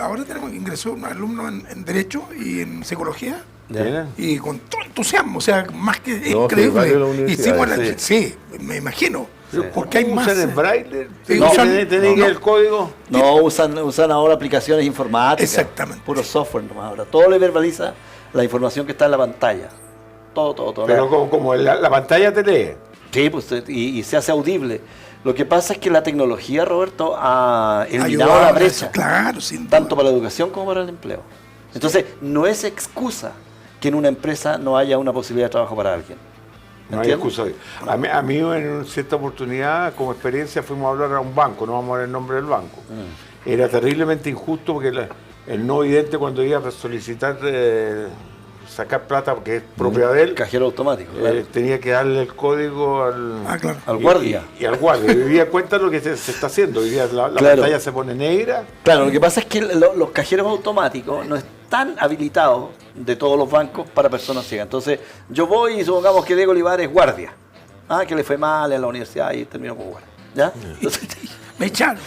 [SPEAKER 3] Ahora tenemos que ingresó un alumno en Derecho y en Psicología.
[SPEAKER 1] ¿Ya?
[SPEAKER 3] Y con todo entusiasmo, o sea, más que
[SPEAKER 4] No, sí, varios de la
[SPEAKER 3] increíble.
[SPEAKER 4] universidad,
[SPEAKER 3] Sí, me imagino. Porque hay más.
[SPEAKER 1] ¿Usan el braille?
[SPEAKER 3] Sí,
[SPEAKER 1] ¿No
[SPEAKER 3] usan-
[SPEAKER 1] tenés
[SPEAKER 3] no.
[SPEAKER 1] el código?
[SPEAKER 2] No, usan ahora aplicaciones informáticas.
[SPEAKER 3] Exactamente.
[SPEAKER 2] Puro software nomás ahora. Todo le verbaliza la información que está en la pantalla. Todo.
[SPEAKER 1] Pero como la pantalla te lee.
[SPEAKER 2] Sí, pues, y se hace audible. Lo que pasa es que la tecnología, Roberto, ha eliminado
[SPEAKER 3] Ayudaba
[SPEAKER 2] la
[SPEAKER 3] a
[SPEAKER 2] brecha,
[SPEAKER 3] eso, claro, sin duda.
[SPEAKER 2] tanto para la educación como para el empleo. Entonces, no es excusa que en una empresa no haya una posibilidad de trabajo para alguien.
[SPEAKER 1] No hay
[SPEAKER 2] ¿Entiendes?
[SPEAKER 1] excusa. A mí en cierta oportunidad, como experiencia, fuimos a hablar a un banco, no vamos a ver el nombre del banco. Era terriblemente injusto porque el no vidente cuando iba a solicitar sacar plata, porque es propiedad de él,
[SPEAKER 2] Cajero automático, claro.
[SPEAKER 1] tenía que darle el código al,
[SPEAKER 3] Claro.
[SPEAKER 2] Al guardia.
[SPEAKER 1] Y al guardia. Y hoy día cuenta lo que se está haciendo. Hoy día la
[SPEAKER 2] Claro.
[SPEAKER 1] pantalla se pone negra.
[SPEAKER 2] Claro, lo que pasa es que los cajeros automáticos no están habilitados de todos los bancos para personas ciegas. Entonces, yo voy y supongamos que Diego Olivares es guardia. Que le fue mal en la universidad y terminó como guardia. ¿Ya? Entonces,
[SPEAKER 3] Me echaron.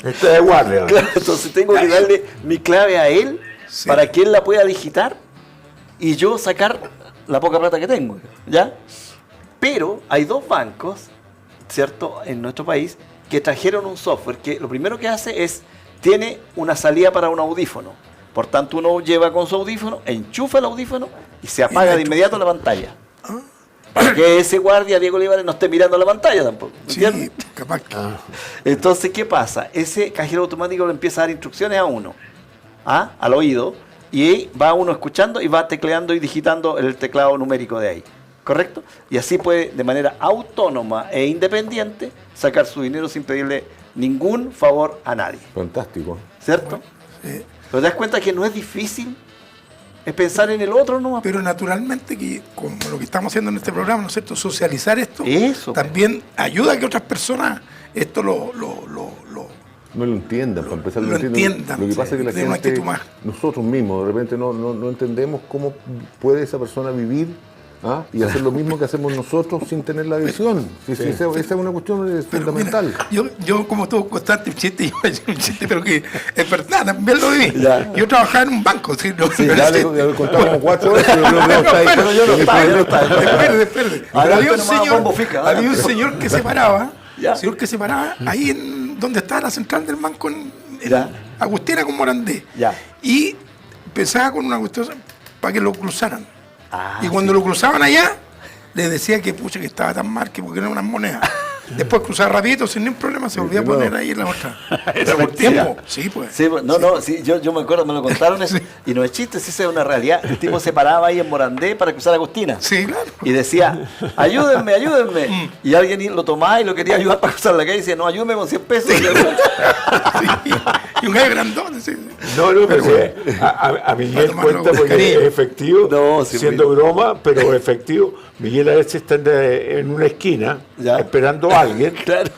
[SPEAKER 1] Este es guardia.
[SPEAKER 2] claro, entonces tengo que darle mi clave a él
[SPEAKER 3] Sí.
[SPEAKER 2] para que él la pueda digitar y yo sacar la poca plata que tengo. ¿Ya? Pero hay dos bancos, ¿cierto?, en nuestro país que trajeron un software que lo primero que hace es, tiene una salida para un audífono. Por tanto, uno lleva con su audífono, enchufa el audífono y se apaga de inmediato la pantalla. Para que ese guardia, Diego Olivares, no esté mirando la pantalla tampoco.
[SPEAKER 3] Sí,
[SPEAKER 2] ¿Entiendes?
[SPEAKER 3] capaz que.
[SPEAKER 2] Entonces, ¿qué pasa? Ese cajero automático le empieza a dar instrucciones a uno, al oído, y ahí va uno escuchando y va tecleando y digitando el teclado numérico de ahí. ¿Correcto? Y así puede, de manera autónoma e independiente, sacar su dinero sin pedirle ningún favor a nadie.
[SPEAKER 4] Fantástico.
[SPEAKER 2] ¿Cierto? Pero te das cuenta que no es difícil, es pensar en el otro nomás.
[SPEAKER 3] Pero naturalmente, que como lo que estamos haciendo en este programa, ¿no es cierto? Socializar esto
[SPEAKER 2] Eso.
[SPEAKER 3] también ayuda a que otras personas esto lo
[SPEAKER 4] no lo entiendan, para empezar
[SPEAKER 3] Lo entiendan,
[SPEAKER 4] Lo que pasa es que la
[SPEAKER 3] tienen una
[SPEAKER 4] gente,
[SPEAKER 3] actitud más.
[SPEAKER 4] nosotros mismos, de repente no entendemos cómo puede esa persona vivir y hacer lo mismo que hacemos nosotros sin tener la visión. Esa es una cuestión fundamental.
[SPEAKER 3] Mira, yo como todo constante chiste, yo voy a decir un chiste, pero que es verdad, también lo viví.
[SPEAKER 2] Ya.
[SPEAKER 3] Yo trabajaba en un banco, ¿sí? No,
[SPEAKER 4] Ya le contamos 4 horas,
[SPEAKER 2] pero yo no estaba.
[SPEAKER 3] Espérate.
[SPEAKER 2] Ahora
[SPEAKER 3] Había un señor que se paraba,
[SPEAKER 2] Ya.
[SPEAKER 3] ahí en donde estaba la central del banco en
[SPEAKER 2] Ya.
[SPEAKER 3] Agustina con Morandé.
[SPEAKER 2] Ya.
[SPEAKER 3] Y pensaba con una cuestión para que lo cruzaran.
[SPEAKER 2] Ah,
[SPEAKER 3] y cuando lo cruzaban allá, les decía que pucha que estaba tan mal que porque no eran unas monedas. Después cruzaba rapidito sin ningún problema, se volvía a poner ahí en la otra. Pero por tiempo. Sí, pues.
[SPEAKER 2] Sí, sí, yo me acuerdo, me lo contaron eso, y no es chiste, sí, esa es una realidad. El tipo se paraba ahí en Morandé para cruzar Agustina.
[SPEAKER 3] Sí, claro.
[SPEAKER 2] Y decía, ayúdenme. Y alguien lo tomaba y lo quería ayudar para cruzar la calle y decía, no, ayúdeme con 100 pesos.
[SPEAKER 3] Sí. Y un gallo grandón, sí.
[SPEAKER 1] No, pero sí, a Miguel
[SPEAKER 3] Para tomarlo
[SPEAKER 1] cuenta
[SPEAKER 3] con
[SPEAKER 1] porque
[SPEAKER 3] cariño.
[SPEAKER 1] es efectivo,
[SPEAKER 2] No, sí,
[SPEAKER 1] siendo broma, pero efectivo. Miguel a veces está en una esquina
[SPEAKER 2] Ya.
[SPEAKER 1] esperando a alguien,
[SPEAKER 2] Claro.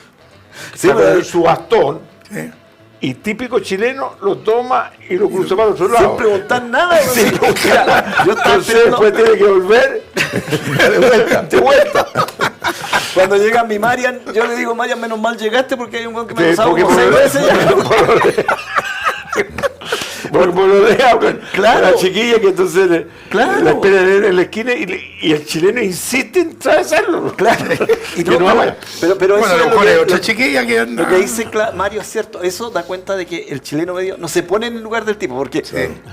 [SPEAKER 2] Sí,
[SPEAKER 1] saca
[SPEAKER 2] pero
[SPEAKER 1] su bastón
[SPEAKER 3] Sí.
[SPEAKER 1] y típico chileno lo toma y lo cruza para el otro lado.
[SPEAKER 2] sin preguntar nada.
[SPEAKER 1] Sin preguntar.
[SPEAKER 2] Yo estaba
[SPEAKER 1] Entonces
[SPEAKER 2] esperando-
[SPEAKER 1] después tiene que volver de vuelta.
[SPEAKER 2] Cuando llega mi Marian, yo le digo, Marian, menos mal llegaste porque hay un weón que me
[SPEAKER 1] Sí,
[SPEAKER 2] ha usado
[SPEAKER 1] porque
[SPEAKER 2] como 6 veces.
[SPEAKER 1] Porque por lo deja
[SPEAKER 2] Claro.
[SPEAKER 1] la chiquilla que entonces
[SPEAKER 2] Claro.
[SPEAKER 1] la espera en la esquina y el chileno insiste en atravesarlo.
[SPEAKER 2] Claro. Y
[SPEAKER 1] Que no vaya.
[SPEAKER 2] pero
[SPEAKER 3] Bueno,
[SPEAKER 2] eso
[SPEAKER 3] a lo
[SPEAKER 2] es
[SPEAKER 3] mejor es
[SPEAKER 2] lo
[SPEAKER 3] otra
[SPEAKER 2] que,
[SPEAKER 3] chiquilla que anda.
[SPEAKER 2] lo que dice Mario es cierto. Eso da cuenta de que el chileno medio no se pone en el lugar del tipo. Porque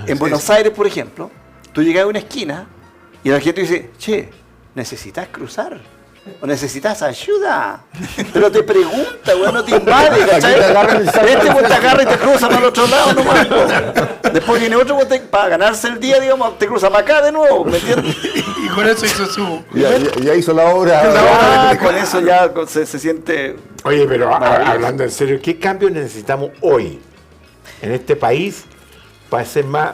[SPEAKER 2] en Buenos Aires, por ejemplo, tú llegas a una esquina y la gente dice, che, necesitas cruzar. O necesitas ayuda. Pero te pregunta, güey, no te invade, ¿cachai?
[SPEAKER 4] Aquí te agarran y sacan
[SPEAKER 2] Este güey te agarra y te cruza para el otro lado nomás. Po. Después viene otro güey para ganarse el día, digamos, te cruza para acá de nuevo, ¿me entiendes?
[SPEAKER 3] Y con eso hizo su.
[SPEAKER 4] Ya hizo la obra.
[SPEAKER 2] Ah, con eso ya se siente.
[SPEAKER 1] Oye, pero
[SPEAKER 2] Maravilloso.
[SPEAKER 1] hablando en serio, ¿qué cambios necesitamos hoy en este país para ser más,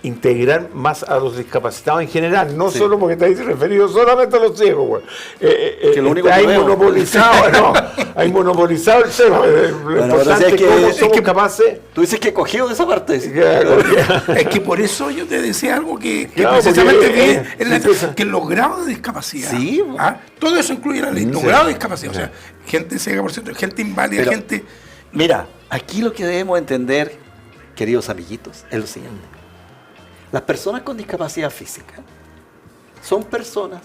[SPEAKER 1] integrar más a los discapacitados en general? No
[SPEAKER 2] Sí.
[SPEAKER 1] solo porque estáis referidos solamente a los ciegos, güey.
[SPEAKER 2] Que lo único que
[SPEAKER 1] hay
[SPEAKER 2] veo.
[SPEAKER 1] monopolizado, no, hay monopolizado el tema. Lo
[SPEAKER 2] pero
[SPEAKER 1] importante
[SPEAKER 2] si es
[SPEAKER 1] es
[SPEAKER 2] que-
[SPEAKER 1] cómo
[SPEAKER 2] es
[SPEAKER 1] somos
[SPEAKER 2] que-
[SPEAKER 1] capaces.
[SPEAKER 2] Tú dices que cogió de esa parte.
[SPEAKER 3] Es que por eso yo te decía algo que
[SPEAKER 1] Claro,
[SPEAKER 3] precisamente
[SPEAKER 1] porque,
[SPEAKER 3] vi en la-
[SPEAKER 1] empieza-
[SPEAKER 3] que los grados de discapacidad.
[SPEAKER 2] Sí.
[SPEAKER 3] Todo eso incluye la ley. Los grados de discapacidad. O sea, gente ciega por ciento, gente inválida,
[SPEAKER 2] Pero-
[SPEAKER 3] gente.
[SPEAKER 2] Mira, aquí lo que debemos entender, queridos amiguitos, es lo siguiente. Las personas con discapacidad física son personas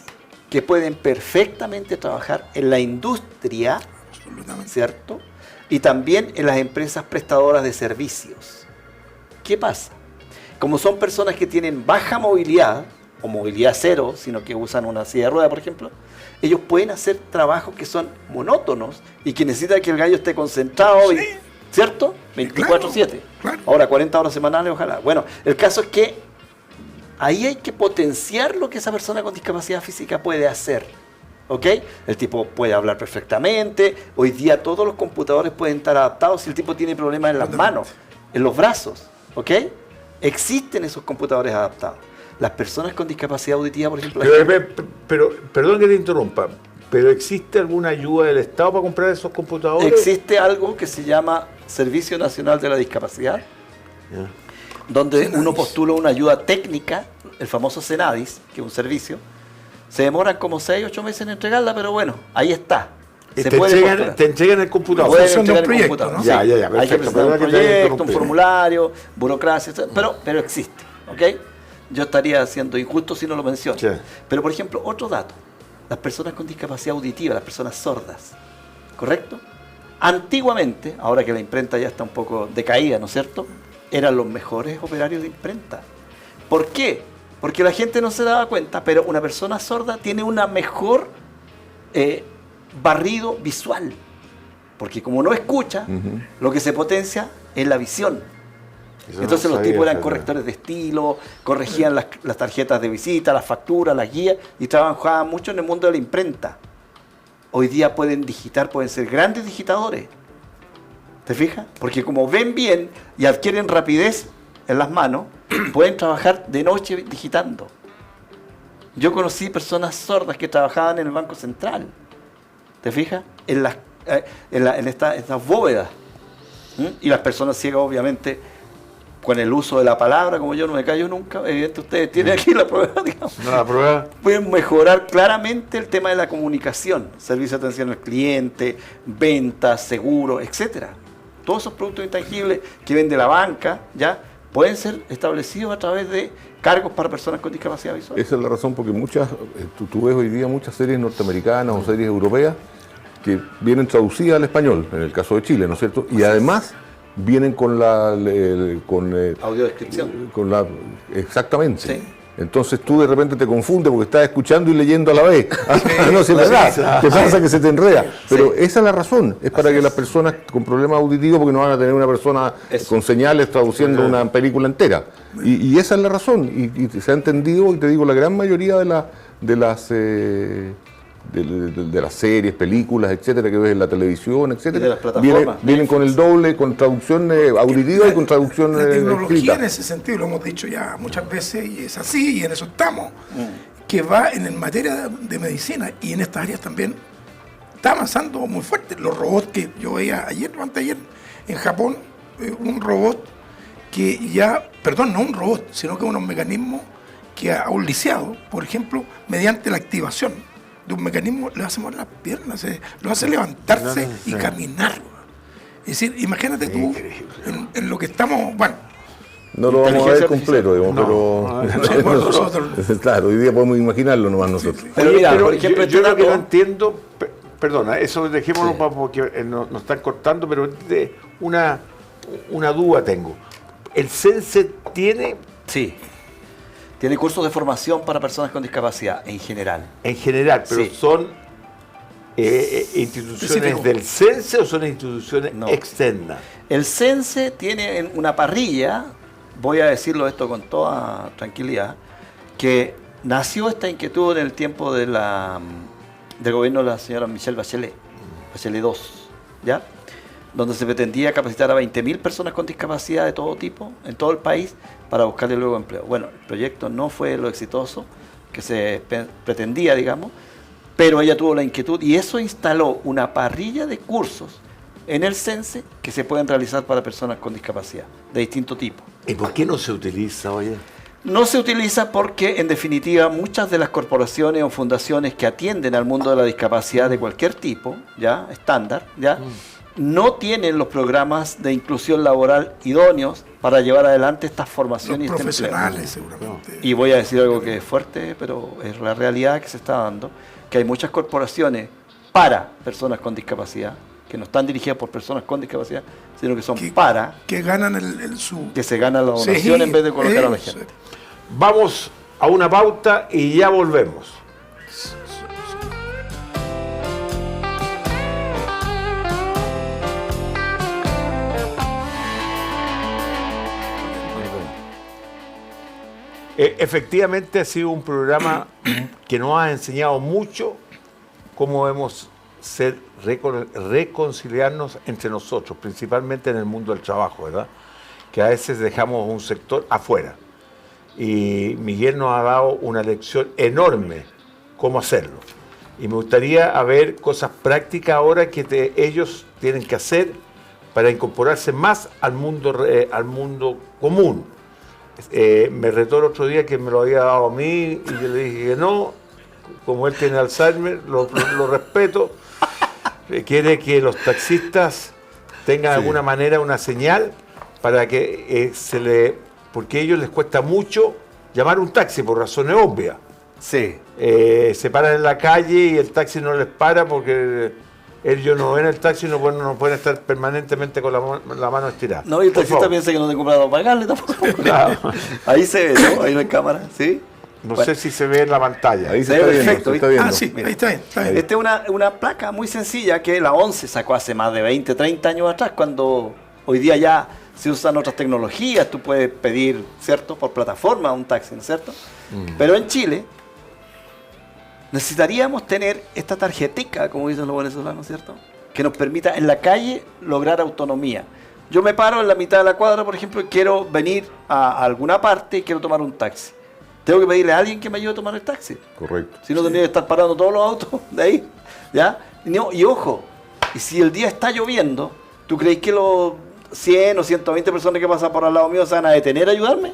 [SPEAKER 2] que pueden perfectamente trabajar en la industria,
[SPEAKER 3] Absolutamente.
[SPEAKER 2] ¿cierto? Y también en las empresas prestadoras de servicios. ¿Qué pasa? Como son personas que tienen baja movilidad, o movilidad cero, sino que usan una silla de rueda, por ejemplo, ellos pueden hacer trabajos que son monótonos y que necesitan que el gallo esté concentrado,
[SPEAKER 3] Sí.
[SPEAKER 2] ¿cierto? 24/7.
[SPEAKER 3] Claro.
[SPEAKER 2] Ahora 40 horas semanales, ojalá. Bueno, el caso es que ahí hay que potenciar lo que esa persona con discapacidad física puede hacer. ¿Ok? El tipo puede hablar perfectamente. Hoy día todos los computadores pueden estar adaptados si el tipo tiene problemas en las manos, en los brazos. ¿Ok? Existen esos computadores adaptados. Las personas con discapacidad auditiva, por ejemplo,
[SPEAKER 1] Pero, perdón que te interrumpa, pero ¿existe alguna ayuda del Estado para comprar esos computadores?
[SPEAKER 2] existe algo que se llama Servicio Nacional de la Discapacidad,
[SPEAKER 1] Ya.
[SPEAKER 2] donde
[SPEAKER 3] Cenadis.
[SPEAKER 2] uno postula una ayuda técnica, el famoso Cenadis, que es un servicio. Se demoran como 6, 8 meses en entregarla, pero bueno, ahí está.
[SPEAKER 1] Y
[SPEAKER 2] Se
[SPEAKER 1] te
[SPEAKER 2] puede
[SPEAKER 1] entregan,
[SPEAKER 2] postular.
[SPEAKER 1] te entregan el computador.
[SPEAKER 2] Pueden
[SPEAKER 3] función de un
[SPEAKER 2] entregar el
[SPEAKER 3] proyecto,
[SPEAKER 2] computador,
[SPEAKER 3] ¿no?
[SPEAKER 2] sí.
[SPEAKER 1] Ya,
[SPEAKER 2] Hay que
[SPEAKER 1] perfecto,
[SPEAKER 2] presentar un
[SPEAKER 1] perdona que te haya
[SPEAKER 2] proyecto, un
[SPEAKER 1] interrumpido.
[SPEAKER 2] formulario, burocracia, etc. pero existe, ¿ok? Yo estaría siendo injusto si no lo menciono.
[SPEAKER 1] Sí.
[SPEAKER 2] Pero, por ejemplo, otro dato. Las personas con discapacidad auditiva, las personas sordas, ¿correcto? Antiguamente, ahora que la imprenta ya está un poco decaída, ¿no es cierto?, eran los mejores operarios de imprenta. ¿Por qué? Porque la gente no se daba cuenta, pero una persona sorda tiene una mejor barrido visual. Porque como no escucha, lo que se potencia es la visión.
[SPEAKER 1] Eso
[SPEAKER 2] Entonces
[SPEAKER 1] no
[SPEAKER 2] los
[SPEAKER 1] sabía,
[SPEAKER 2] tipos eran
[SPEAKER 1] Fernando.
[SPEAKER 2] correctores de estilo, corregían las tarjetas de visita, las facturas, las guías y trabajaban mucho en el mundo de la imprenta. Hoy día pueden digitar, pueden ser grandes digitadores. ¿Te fijas? Porque como ven bien y adquieren rapidez en las manos, pueden trabajar de noche digitando. Yo conocí personas sordas que trabajaban en el Banco Central. ¿Te fijas? En estas bóvedas. Y las personas ciegas, obviamente, con el uso de la palabra, como yo no me callo nunca, evidentemente ustedes tienen aquí la prueba, digamos.
[SPEAKER 1] No, la prueba.
[SPEAKER 2] Pueden mejorar claramente el tema de la comunicación, servicio de atención al cliente, ventas, seguros, etcétera. Todos esos productos intangibles que vende la banca, ya pueden ser establecidos a través de cargos para personas con discapacidad visual.
[SPEAKER 4] Esa es la razón porque tú ves hoy día muchas series norteamericanas o series europeas que vienen traducidas al español, en el caso de Chile, ¿no es cierto? Y además vienen con
[SPEAKER 2] audiodescripción.
[SPEAKER 4] Exactamente.
[SPEAKER 2] Sí.
[SPEAKER 4] Entonces tú de repente te confundes porque estás escuchando y leyendo a la vez. No, si es verdad, te pasa que se te enreda. Pero esa es la razón, es para que las personas con problemas auditivos, porque no van a tener una persona con señales traduciendo una película entera. Y esa es la razón, y se ha entendido, y te digo, la gran mayoría de las series, películas, etcétera, que ves en la televisión, etcétera,
[SPEAKER 2] de las plataformas,
[SPEAKER 4] vienen con el doble, con traducción auditiva y con traducción
[SPEAKER 3] la tecnología
[SPEAKER 4] escrita.
[SPEAKER 3] en ese sentido, lo hemos dicho ya muchas veces, y es así, y en eso estamos, que va en materia de medicina, y en estas áreas también está avanzando muy fuerte. Los robots que yo veía ayer o anteayer en Japón, un robot que ya, perdón, no un robot, sino que unos mecanismos que a un lisiado, por ejemplo, mediante la activación de un mecanismo, le hace mover las piernas, lo hace levantarse y caminar. Es decir, imagínate tú en lo que estamos, bueno.
[SPEAKER 4] No lo vamos a ver completo, digamos, pero
[SPEAKER 3] nosotros.
[SPEAKER 4] Claro, hoy día podemos imaginarlo nomás nosotros.
[SPEAKER 3] Sí, sí.
[SPEAKER 2] Pero mira,
[SPEAKER 1] Pero
[SPEAKER 2] por ejemplo,
[SPEAKER 1] yo lo que no
[SPEAKER 2] dato-
[SPEAKER 1] entiendo, perdona, eso dejémoslo
[SPEAKER 2] Sí.
[SPEAKER 1] porque nos están cortando, pero una duda tengo. ¿El CENSE tiene,
[SPEAKER 2] Sí. Tiene cursos de formación para personas con discapacidad en general.
[SPEAKER 1] en general, pero
[SPEAKER 2] Sí.
[SPEAKER 1] son instituciones
[SPEAKER 3] Específico.
[SPEAKER 1] del CENSE o son instituciones
[SPEAKER 2] No.
[SPEAKER 1] externas?
[SPEAKER 2] El CENSE tiene una parrilla, voy a decirlo esto con toda tranquilidad, que nació esta inquietud en el tiempo del gobierno de la señora Michelle Bachelet, Bachelet II, ¿ya? Donde se pretendía capacitar a 20.000 personas con discapacidad de todo tipo en todo el país para buscarle luego empleo. Bueno, el proyecto no fue lo exitoso que se pretendía, digamos, pero ella tuvo la inquietud y eso instaló una parrilla de cursos en el CENSE que se pueden realizar para personas con discapacidad de distinto tipo.
[SPEAKER 1] ¿Y por qué no se utiliza, oye?
[SPEAKER 2] No se utiliza porque, en definitiva, muchas de las corporaciones o fundaciones que atienden al mundo de la discapacidad de cualquier tipo, ya estándar, ya no tienen los programas de inclusión laboral idóneos para llevar adelante estas formaciones
[SPEAKER 3] Los
[SPEAKER 2] y este empleo.
[SPEAKER 3] profesionales, seguramente.
[SPEAKER 2] Y voy a decir algo que es fuerte, pero es la realidad que se está dando, que hay muchas corporaciones para personas con discapacidad, que no están dirigidas por personas con discapacidad, sino que son para,
[SPEAKER 3] que ganan su...
[SPEAKER 2] que se gana la donación
[SPEAKER 3] Sí,
[SPEAKER 2] en vez de colocar a la
[SPEAKER 3] eso.
[SPEAKER 2] gente.
[SPEAKER 1] Vamos a una pauta y ya volvemos. Efectivamente ha sido un programa que nos ha enseñado mucho cómo debemos reconciliarnos entre nosotros, principalmente en el mundo del trabajo, ¿verdad? Que a veces dejamos un sector afuera. Y Miguel nos ha dado una lección enorme cómo hacerlo. Y me gustaría ver cosas prácticas ahora que ellos tienen que hacer para incorporarse más al mundo común. Me retó el otro día que me lo había dado a mí y yo le dije que no, como él tiene Alzheimer, lo respeto. Quiere que los taxistas tengan de alguna manera una señal para que porque a ellos les cuesta mucho llamar un taxi por razones obvias.
[SPEAKER 2] Sí.
[SPEAKER 1] Se paran en la calle y el taxi no les para porque ellos no ven el taxi y no pueden estar permanentemente con la mano estirada.
[SPEAKER 2] No, y el
[SPEAKER 1] Por
[SPEAKER 2] taxista
[SPEAKER 1] favor.
[SPEAKER 2] piensa que no te comprado pagarle tampoco.
[SPEAKER 1] Claro.
[SPEAKER 2] Ahí se ve, ¿no? Ahí no hay cámara, ¿sí?
[SPEAKER 1] No
[SPEAKER 2] Bueno.
[SPEAKER 1] sé si se ve en la pantalla.
[SPEAKER 4] Ahí se
[SPEAKER 2] Se ve
[SPEAKER 4] está viendo,
[SPEAKER 2] perfecto,
[SPEAKER 4] se está
[SPEAKER 2] ¿viste?
[SPEAKER 4] viendo.
[SPEAKER 3] Ah, sí,
[SPEAKER 2] Mira.
[SPEAKER 3] ahí está bien, está bien.
[SPEAKER 2] Esta es una placa muy sencilla que la ONCE sacó hace más de 20, 30 años atrás, cuando hoy día ya se usan otras tecnologías, tú puedes pedir, ¿cierto?, por plataforma un taxi, ¿no es cierto? Pero en Chile necesitaríamos tener esta tarjetica, como dicen los venezolanos, ¿cierto?, que nos permita en la calle lograr autonomía. Yo me paro en la mitad de la cuadra, por ejemplo, y quiero venir a alguna parte y quiero tomar un taxi. Tengo que pedirle a alguien que me ayude a tomar el taxi.
[SPEAKER 4] Correcto.
[SPEAKER 2] Si no, tendría que estar parando todos los autos de ahí, ¿ya? Y ojo, y si el día está lloviendo, ¿tú crees que 100 o 120 personas que pasan por al lado mío se van a detener a ayudarme.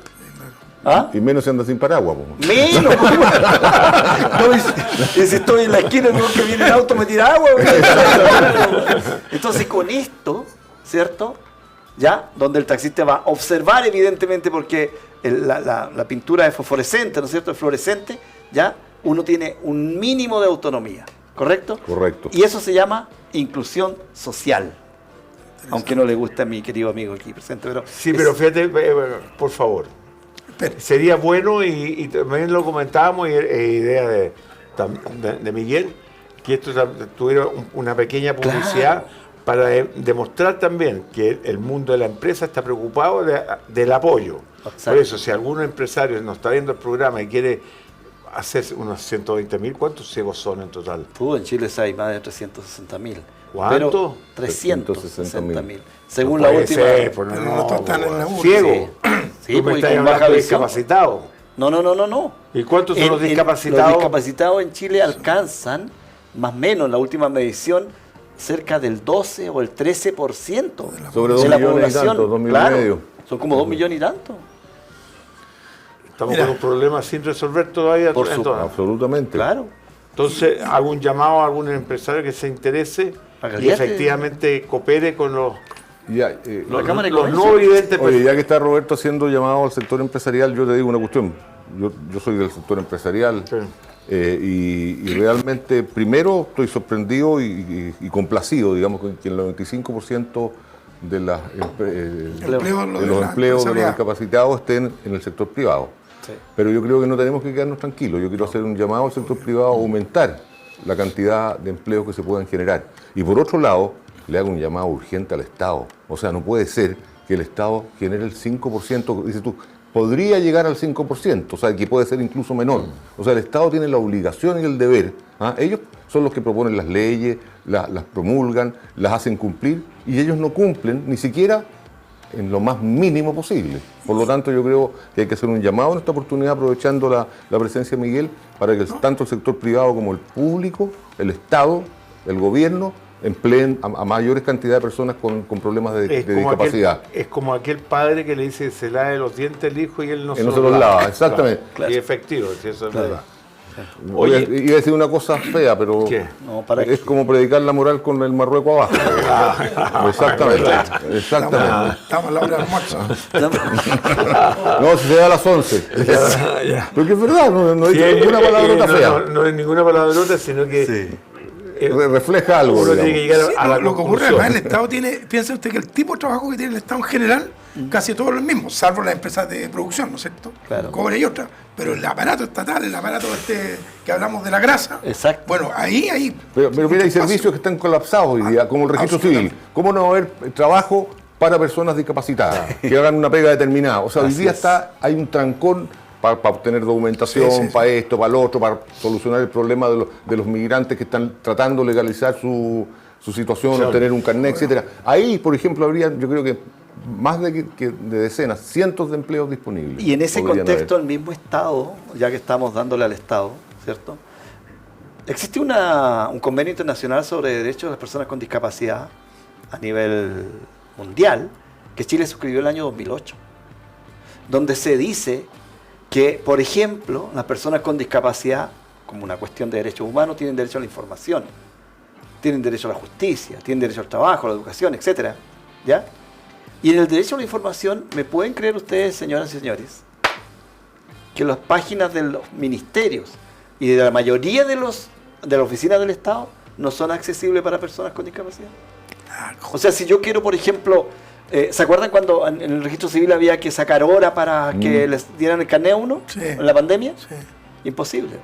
[SPEAKER 2] ¿Ah?
[SPEAKER 4] Y menos si anda sin paraguas.
[SPEAKER 2] Menos. No, y si estoy en la esquina, el que viene en auto me tira agua. Entonces con esto, ¿cierto? Ya, donde el taxista va a observar evidentemente porque la pintura es fosforescente, ¿no es cierto? Es fluorescente, ya, uno tiene un mínimo de autonomía, ¿correcto?
[SPEAKER 4] Correcto.
[SPEAKER 2] Y eso se llama inclusión social. Aunque no le guste a mi querido amigo aquí presente, pero...
[SPEAKER 1] Sí, pero fíjate, por favor. Sería bueno, y también lo comentábamos, idea de Miguel, que esto tuviera una pequeña publicidad para demostrar también que el mundo de la empresa está preocupado del apoyo.
[SPEAKER 2] Exacto.
[SPEAKER 1] Por eso, si algún empresario nos está viendo el programa y quiere hacer unos 120.000, ¿cuántos ciegos son en total?
[SPEAKER 2] En Chile hay más de 360.000.
[SPEAKER 1] ¿Cuánto?
[SPEAKER 2] 360.000. Según
[SPEAKER 1] No
[SPEAKER 2] la
[SPEAKER 1] puede
[SPEAKER 2] última...
[SPEAKER 1] ser,
[SPEAKER 3] Pero nosotros están en la URSS.
[SPEAKER 1] ciego.
[SPEAKER 2] Sí,
[SPEAKER 1] Tú me
[SPEAKER 2] pues,
[SPEAKER 1] estás
[SPEAKER 2] con
[SPEAKER 1] hablando
[SPEAKER 2] baja
[SPEAKER 1] de
[SPEAKER 2] visión.
[SPEAKER 1] discapacitados.
[SPEAKER 2] No.
[SPEAKER 1] ¿Y cuántos son los
[SPEAKER 2] Los
[SPEAKER 1] discapacitados?
[SPEAKER 2] discapacitados en Chile alcanzan, más o menos en la última medición, cerca del 12 o el 13%
[SPEAKER 4] Sobre 2
[SPEAKER 2] de la
[SPEAKER 4] millones y
[SPEAKER 2] población.
[SPEAKER 4] tanto, 2 millones
[SPEAKER 2] Claro,
[SPEAKER 4] y medio.
[SPEAKER 2] son como 2 millones y tanto.
[SPEAKER 1] Estamos
[SPEAKER 3] Mira.
[SPEAKER 1] con un problema sin resolver todavía.
[SPEAKER 2] Por
[SPEAKER 1] entonces,
[SPEAKER 4] Absolutamente.
[SPEAKER 2] Claro.
[SPEAKER 1] entonces, hago un llamado a algún empresario que se interese
[SPEAKER 2] Para que
[SPEAKER 1] y
[SPEAKER 2] aliate.
[SPEAKER 1] efectivamente coopere con los
[SPEAKER 4] Ya,
[SPEAKER 2] Cámara de
[SPEAKER 1] no
[SPEAKER 2] Comercio.
[SPEAKER 1] evidentes.
[SPEAKER 4] oye, ya que está Roberto haciendo llamado al sector empresarial, yo te digo una cuestión. Yo soy del sector empresarial
[SPEAKER 1] Sí.
[SPEAKER 4] y realmente, primero, estoy sorprendido y complacido, digamos, que el 95% de, de los empleos de los discapacitados estén en el sector privado.
[SPEAKER 2] Sí.
[SPEAKER 4] Pero yo creo que no tenemos que quedarnos tranquilos. Yo quiero hacer un llamado al sector privado a aumentar la cantidad de empleos que se puedan generar. Y por otro lado, le hago un llamado urgente al Estado. O sea, no puede ser que el Estado genere el 5%, dices tú, podría llegar al 5%, o sea, que puede ser incluso menor. O sea, el Estado tiene la obligación y el deber. Ellos son los que proponen las leyes, las promulgan, las hacen cumplir, y ellos no cumplen ni siquiera en lo más mínimo posible. Por lo tanto, yo creo que hay que hacer un llamado en esta oportunidad, aprovechando la presencia de Miguel, para que tanto el sector privado como el público, el Estado, el gobierno, empleen a mayores cantidades de personas con problemas de discapacidad.
[SPEAKER 1] Es como aquel padre que le dice que se lave los dientes el hijo y él no
[SPEAKER 4] se los lava. Exactamente.
[SPEAKER 1] Claro. Y efectivo, si eso es verdad.
[SPEAKER 4] Oye, iba a decir una cosa fea, pero
[SPEAKER 1] ¿Qué?
[SPEAKER 2] No, ¿para
[SPEAKER 4] es
[SPEAKER 2] qué?
[SPEAKER 4] como predicar la moral con el marrueco abajo. Exactamente. Exactamente.
[SPEAKER 3] Estamos a la hora de almuerzo.
[SPEAKER 4] No, si se da a las 11. Porque es verdad, no he dicho ninguna palabrota fea.
[SPEAKER 1] No es ninguna palabrota, sino que
[SPEAKER 4] Refleja algo.
[SPEAKER 1] uno tiene que
[SPEAKER 4] digamos.
[SPEAKER 1] llegar
[SPEAKER 3] Sí,
[SPEAKER 1] a la
[SPEAKER 3] lo que ocurre
[SPEAKER 1] conclusión.
[SPEAKER 3] además, el Estado tiene, piensa usted que el tipo de trabajo que tiene el Estado en general, casi todos los mismos, salvo las empresas de producción, ¿no es cierto?
[SPEAKER 2] Claro.
[SPEAKER 3] Cobre y otras. Pero el aparato estatal, el aparato que hablamos de la grasa,
[SPEAKER 2] Exacto.
[SPEAKER 3] bueno, ahí
[SPEAKER 4] Pero mira, hay servicios que están colapsados hoy día, como el registro civil. ¿Cómo no va a haber trabajo para personas discapacitadas que hagan una pega determinada? O sea, hoy
[SPEAKER 2] Así
[SPEAKER 4] día
[SPEAKER 2] es.
[SPEAKER 4] hay un trancón para obtener documentación,
[SPEAKER 3] Sí.
[SPEAKER 4] para esto, para lo otro, para solucionar el problema de los migrantes que están tratando de legalizar su situación,
[SPEAKER 1] Claro.
[SPEAKER 4] obtener un carnet, etcétera. Ahí, por ejemplo, habría, yo creo que más de decenas, cientos de empleos disponibles.
[SPEAKER 2] Y en ese
[SPEAKER 4] podrían
[SPEAKER 2] contexto,
[SPEAKER 4] haber.
[SPEAKER 2] el mismo Estado, ya que estamos dándole al Estado, ¿cierto? Existe un convenio internacional sobre derechos de las personas con discapacidad a nivel mundial que Chile suscribió el año 2008, donde se dice que, por ejemplo, las personas con discapacidad, como una cuestión de derechos humanos, tienen derecho a la información, tienen derecho a la justicia, tienen derecho al trabajo, a la educación, etcétera, ¿ya? Y en el derecho a la información, ¿me pueden creer ustedes, señoras y señores, que las páginas de los ministerios y de la mayoría de las oficinas del Estado no son accesibles para personas con discapacidad? O sea, si yo quiero, por ejemplo, ¿se acuerdan cuando en el registro civil había que sacar hora para que les dieran el carnet a uno
[SPEAKER 3] Sí.
[SPEAKER 2] en la pandemia?
[SPEAKER 3] Sí.
[SPEAKER 2] Imposible.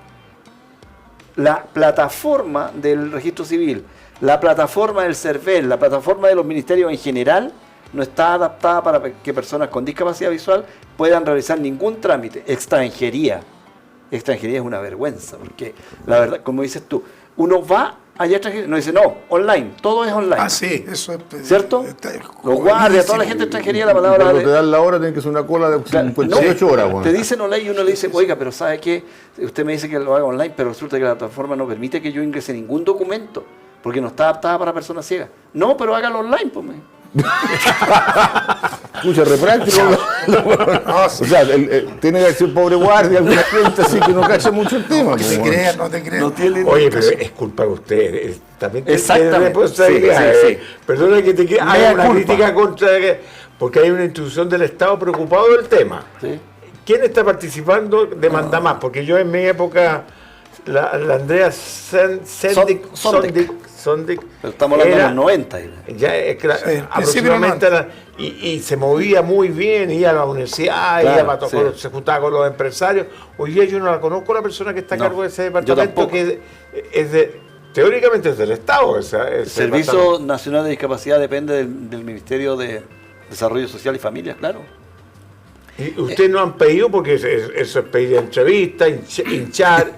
[SPEAKER 2] La plataforma del registro civil, la plataforma del CERVEL, la plataforma de los ministerios en general, no está adaptada para que personas con discapacidad visual puedan realizar ningún trámite. Extranjería. Extranjería es una vergüenza, porque la verdad, como dices tú, uno va allá extranjería, no dice, no, online, todo es online.
[SPEAKER 3] Ah, sí, eso es.
[SPEAKER 2] ¿Cierto? Los guardias, toda la gente extranjería, la
[SPEAKER 4] Y
[SPEAKER 2] palabra
[SPEAKER 4] cuando
[SPEAKER 2] de...
[SPEAKER 4] te dan la hora, tienen que hacer una cola de
[SPEAKER 2] Claro,
[SPEAKER 4] 58
[SPEAKER 2] no,
[SPEAKER 4] horas. Bueno.
[SPEAKER 2] Te dicen online y uno le dice, oiga, pero ¿sabe qué? Usted me dice que lo haga online, pero resulta que la plataforma no permite que yo ingrese ningún documento, porque no está adaptada para personas ciegas. No, pero hágalo online, pues.
[SPEAKER 4] Escucha, re práctico.
[SPEAKER 3] No, sí.
[SPEAKER 4] O sea, tiene que ser pobre guardia, alguna gente así que no cacha mucho el tema.
[SPEAKER 3] No te creas, no te creas.
[SPEAKER 2] No tiene
[SPEAKER 1] Oye, pero es culpa de ustedes. También tiene
[SPEAKER 2] Exactamente.
[SPEAKER 1] responsabilidad.
[SPEAKER 2] Sí, sí, sí.
[SPEAKER 1] Perdona que te haga
[SPEAKER 2] Mea
[SPEAKER 1] una
[SPEAKER 2] culpa.
[SPEAKER 1] crítica contra... Porque hay una institución del Estado preocupado del tema.
[SPEAKER 2] Sí.
[SPEAKER 1] ¿Quién está participando? Demanda más. Porque yo en mi época, la Andrea Sondic,
[SPEAKER 2] Pero estamos hablando de los 90.
[SPEAKER 1] ya
[SPEAKER 3] Sí,
[SPEAKER 1] aproximadamente y se movía muy bien, iba a la universidad,
[SPEAKER 2] Claro,
[SPEAKER 1] iba a
[SPEAKER 2] sí.
[SPEAKER 1] se juntaba con los empresarios. Hoy día yo no la conozco, la persona que está a
[SPEAKER 2] No,
[SPEAKER 1] cargo de ese
[SPEAKER 2] yo
[SPEAKER 1] departamento,
[SPEAKER 2] tampoco.
[SPEAKER 1] que teóricamente es del Estado.
[SPEAKER 2] El Servicio Nacional de Discapacidad depende del Ministerio de Desarrollo Social y Familia, claro.
[SPEAKER 1] Y ustedes no han pedido, porque eso es pedir entrevistas, hinchar.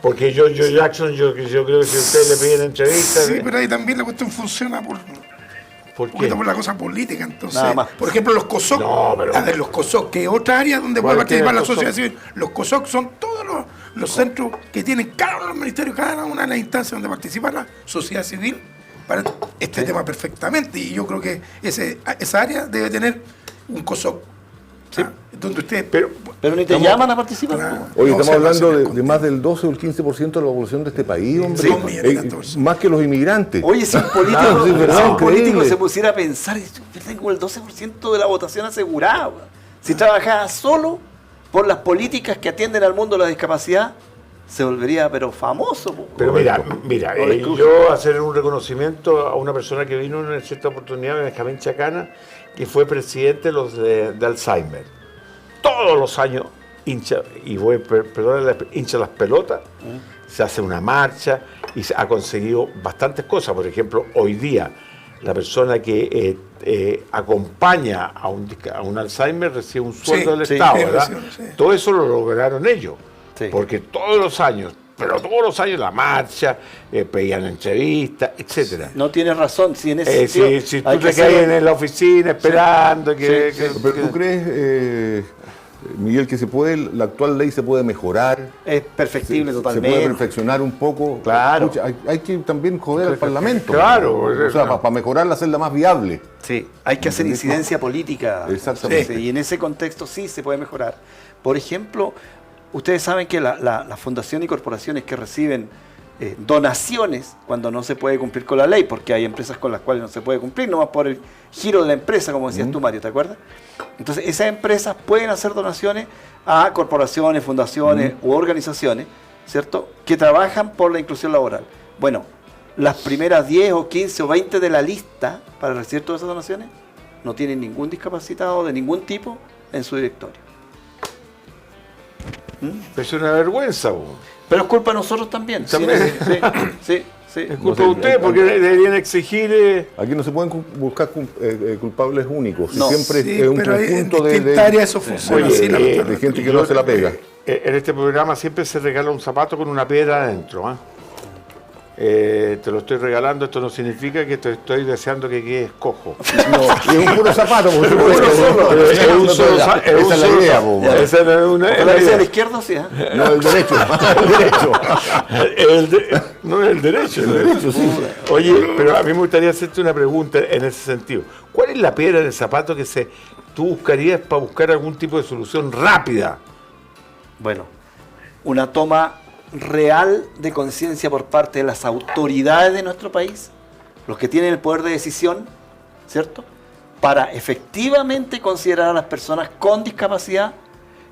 [SPEAKER 1] Porque yo Jackson, yo creo que si ustedes le piden entrevistas...
[SPEAKER 3] Sí, pero ahí también la cuestión funciona por
[SPEAKER 1] ¿Por
[SPEAKER 3] un poquito
[SPEAKER 1] qué?
[SPEAKER 3] por la cosa política. Entonces,
[SPEAKER 2] Nada más.
[SPEAKER 3] por ejemplo, los COSOC,
[SPEAKER 1] No, pero-
[SPEAKER 3] a ver, los COSOC, que es otra área donde puede
[SPEAKER 1] ¿Cuál tiene
[SPEAKER 3] participar la
[SPEAKER 1] el COSOC?
[SPEAKER 3] sociedad civil. Los COSOC son todos los centros que tienen cada uno de los ministerios, cada una de las instancias donde participa la sociedad civil para este tema perfectamente. Y yo creo que esa área debe tener un COSOC. Donde usted...
[SPEAKER 1] Pero
[SPEAKER 2] Pero ni te llaman a participar.
[SPEAKER 3] Claro.
[SPEAKER 4] Oye,
[SPEAKER 3] No,
[SPEAKER 4] estamos
[SPEAKER 3] se
[SPEAKER 4] hablando
[SPEAKER 3] hace
[SPEAKER 4] de más del 12 o el 15% de la población de este país, hombre.
[SPEAKER 3] Sí, mira, 14.
[SPEAKER 4] Más que los inmigrantes.
[SPEAKER 2] Oye, si un político,
[SPEAKER 4] Claro, sí, es verdad,
[SPEAKER 2] si un político
[SPEAKER 4] increíble.
[SPEAKER 2] se pusiera a pensar, yo tengo el 12% de la votación asegurada. Weón. Si trabajara solo por las políticas que atienden al mundo de la discapacidad, se volvería pero famoso. Po.
[SPEAKER 1] Pero mira, yo hacer un reconocimiento a una persona que vino en cierta oportunidad, Benjamín Chacana, que fue presidente de los de Alzheimer. Todos los años hincha, y hincha las pelotas, se hace una marcha y se ha conseguido bastantes cosas. Por ejemplo, hoy día la persona que acompaña a un Alzheimer recibe un sueldo del
[SPEAKER 2] sí,
[SPEAKER 1] Estado,
[SPEAKER 3] sí,
[SPEAKER 1] ¿verdad?
[SPEAKER 3] sí.
[SPEAKER 1] Todo eso lo lograron ellos.
[SPEAKER 2] Sí.
[SPEAKER 1] Porque todos los años la marcha, pedían entrevistas, etcétera.
[SPEAKER 2] No tienes razón. Si en ese sentido
[SPEAKER 1] Si
[SPEAKER 2] hay
[SPEAKER 1] tú
[SPEAKER 2] que
[SPEAKER 1] te quedas
[SPEAKER 2] hacer-
[SPEAKER 1] en la oficina esperando que...
[SPEAKER 2] Sí, sí.
[SPEAKER 4] Pero ¿tú crees, Miguel, que la actual ley se puede mejorar?
[SPEAKER 2] es perfectible
[SPEAKER 4] Se puede
[SPEAKER 2] totalmente.
[SPEAKER 4] perfeccionar un poco.
[SPEAKER 1] Claro.
[SPEAKER 4] Escucha, hay que también joder al Parlamento.
[SPEAKER 1] Claro,
[SPEAKER 4] O sea, para mejorarla, hacerla más viable.
[SPEAKER 2] Sí, hay que hacer incidencia política.
[SPEAKER 4] Exactamente.
[SPEAKER 2] Sí, y en ese contexto sí se puede mejorar. Por ejemplo, ustedes saben que las fundaciones y corporaciones que reciben donaciones cuando no se puede cumplir con la ley, porque hay empresas con las cuales no se puede cumplir, nomás por el giro de la empresa, como decías tú, Mario, ¿te acuerdas? Entonces, esas empresas pueden hacer donaciones a corporaciones, fundaciones u organizaciones, ¿cierto?, que trabajan por la inclusión laboral. Bueno, las primeras 10 o 15 o 20 de la lista para recibir todas esas donaciones no tienen ningún discapacitado de ningún tipo en su directorio.
[SPEAKER 1] Es una vergüenza, bo.
[SPEAKER 2] Pero es culpa de nosotros también.
[SPEAKER 1] También.
[SPEAKER 2] Sí.
[SPEAKER 1] Es culpa de ustedes, porque deberían exigir...
[SPEAKER 4] Aquí no se pueden buscar culpables únicos.
[SPEAKER 2] No.
[SPEAKER 4] Siempre
[SPEAKER 3] Sí,
[SPEAKER 4] es un
[SPEAKER 3] pero en
[SPEAKER 4] conjunto
[SPEAKER 3] distintas áreas eso funciona
[SPEAKER 1] Oye,
[SPEAKER 3] así.
[SPEAKER 4] de gente que no se la pega.
[SPEAKER 1] En este programa siempre se regala un zapato con una piedra adentro. Te lo estoy regalando, esto no significa que te estoy deseando que quedes cojo.
[SPEAKER 4] No, y es un puro zapato, por supuesto.
[SPEAKER 1] Es un solo zapato.
[SPEAKER 4] Esa es la idea, po.
[SPEAKER 1] Esa no es una...
[SPEAKER 2] Ojalá que sea el izquierdo, sí.
[SPEAKER 4] No, el derecho. El derecho.
[SPEAKER 1] No es el derecho.
[SPEAKER 4] El derecho, sí.
[SPEAKER 1] Oye, pero a mí me gustaría hacerte una pregunta en ese sentido. ¿Cuál es la piedra del zapato que tú buscarías para buscar algún tipo de solución rápida?
[SPEAKER 2] Bueno, una toma real de conciencia por parte de las autoridades de nuestro país, los que tienen el poder de decisión, ¿cierto?, para efectivamente considerar a las personas con discapacidad